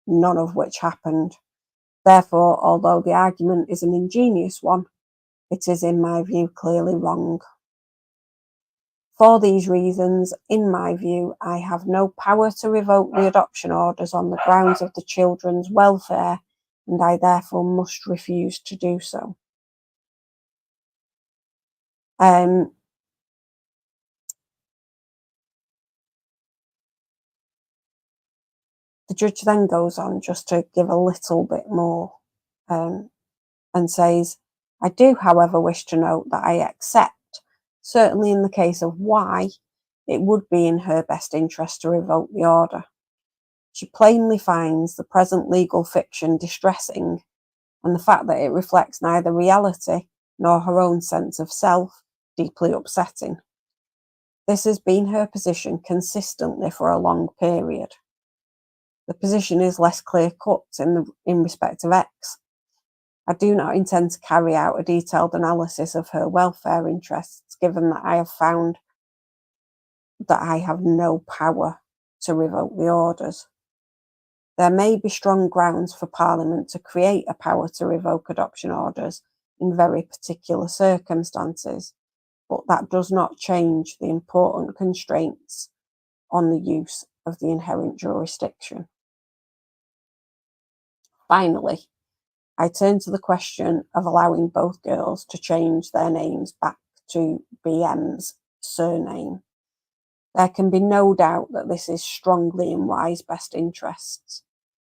none of which happened. Therefore, although the argument is an ingenious one, it is, in my view, clearly wrong. For these reasons, in my view, I have no power to revoke the adoption orders on the grounds of the children's welfare, and I therefore must refuse to do so. The judge then goes on just to give a little bit more and says, I do, however, wish to note that I accept, certainly in the case of Y, it would be in her best interest to revoke the order. She plainly finds the present legal fiction distressing, and the fact that it reflects neither reality nor her own sense of self deeply upsetting. This has been her position consistently for a long period. The position is less clear-cut in respect of X. I do not intend to carry out a detailed analysis of her welfare interests, given that I have found that I have no power to revoke the orders. There may be strong grounds for Parliament to create a power to revoke adoption orders in very particular circumstances, but that does not change the important constraints on the use of the inherent jurisdiction. Finally, I turn to the question of allowing both girls to change their names back to BM's surname. There can be no doubt that this is strongly in Y's best interests.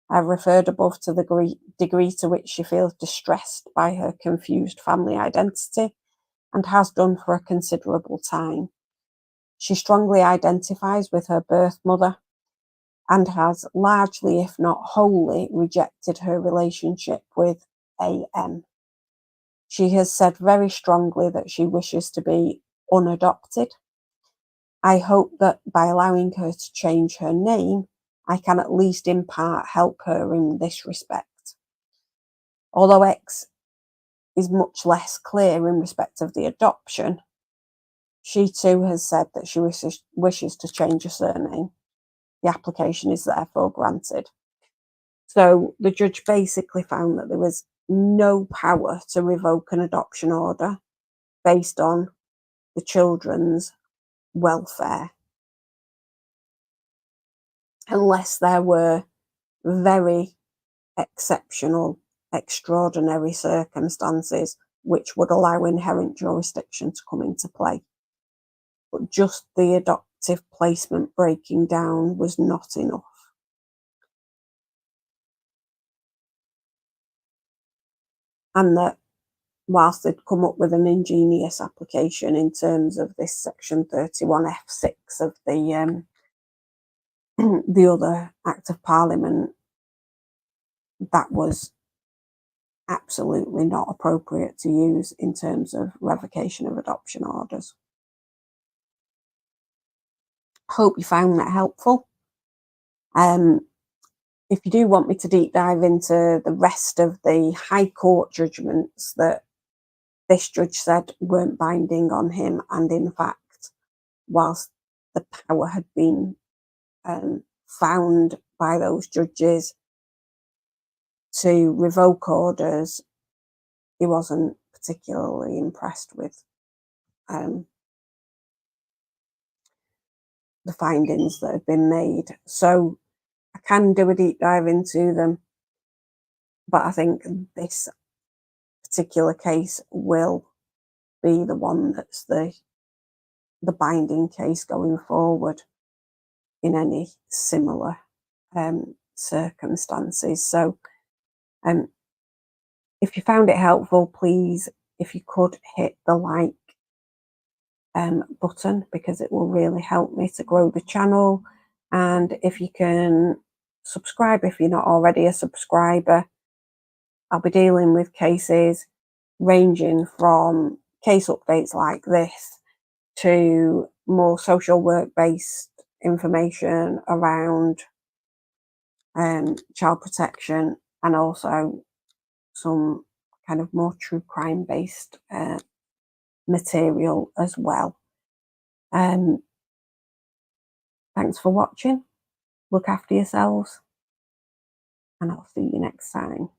I've referred above to the degree to which she feels distressed by her confused family identity, and has done for a considerable time. She strongly identifies with her birth mother, and has largely, if not wholly, rejected her relationship with AM. She has said very strongly that she wishes to be unadopted. I hope that by allowing her to change her name, I can at least in part help her in this respect. Although X is much less clear in respect of the adoption, she too has said that she wishes to change her surname. The application is therefore granted. So the judge basically found that there was no power to revoke an adoption order based on the children's welfare, unless there were very exceptional, extraordinary circumstances which would allow inherent jurisdiction to come into play. But just the adoptive placement breaking down was not enough. And that whilst they'd come up with an ingenious application in terms of this section 31F6 of the the other Act of Parliament, that was absolutely not appropriate to use in terms of revocation of adoption orders. Hope you found that helpful. If you do want me to deep dive into the rest of the High Court judgments that this judge said weren't binding on him, and in fact, whilst the power had been found by those judges to revoke orders, he wasn't particularly impressed with the findings that have been made. So I can do a deep dive into them, but I think this particular case will be the one that's the binding case going forward in any similar circumstances. So if you found it helpful, please, if you could hit the like button, because it will really help me to grow the channel. And if you can subscribe if you're not already a subscriber. I'll be dealing with cases ranging from case updates like this to more social work based information around child protection, and also some kind of more true crime based material as well. Thanks for watching. Look after yourselves, and I'll see you next time.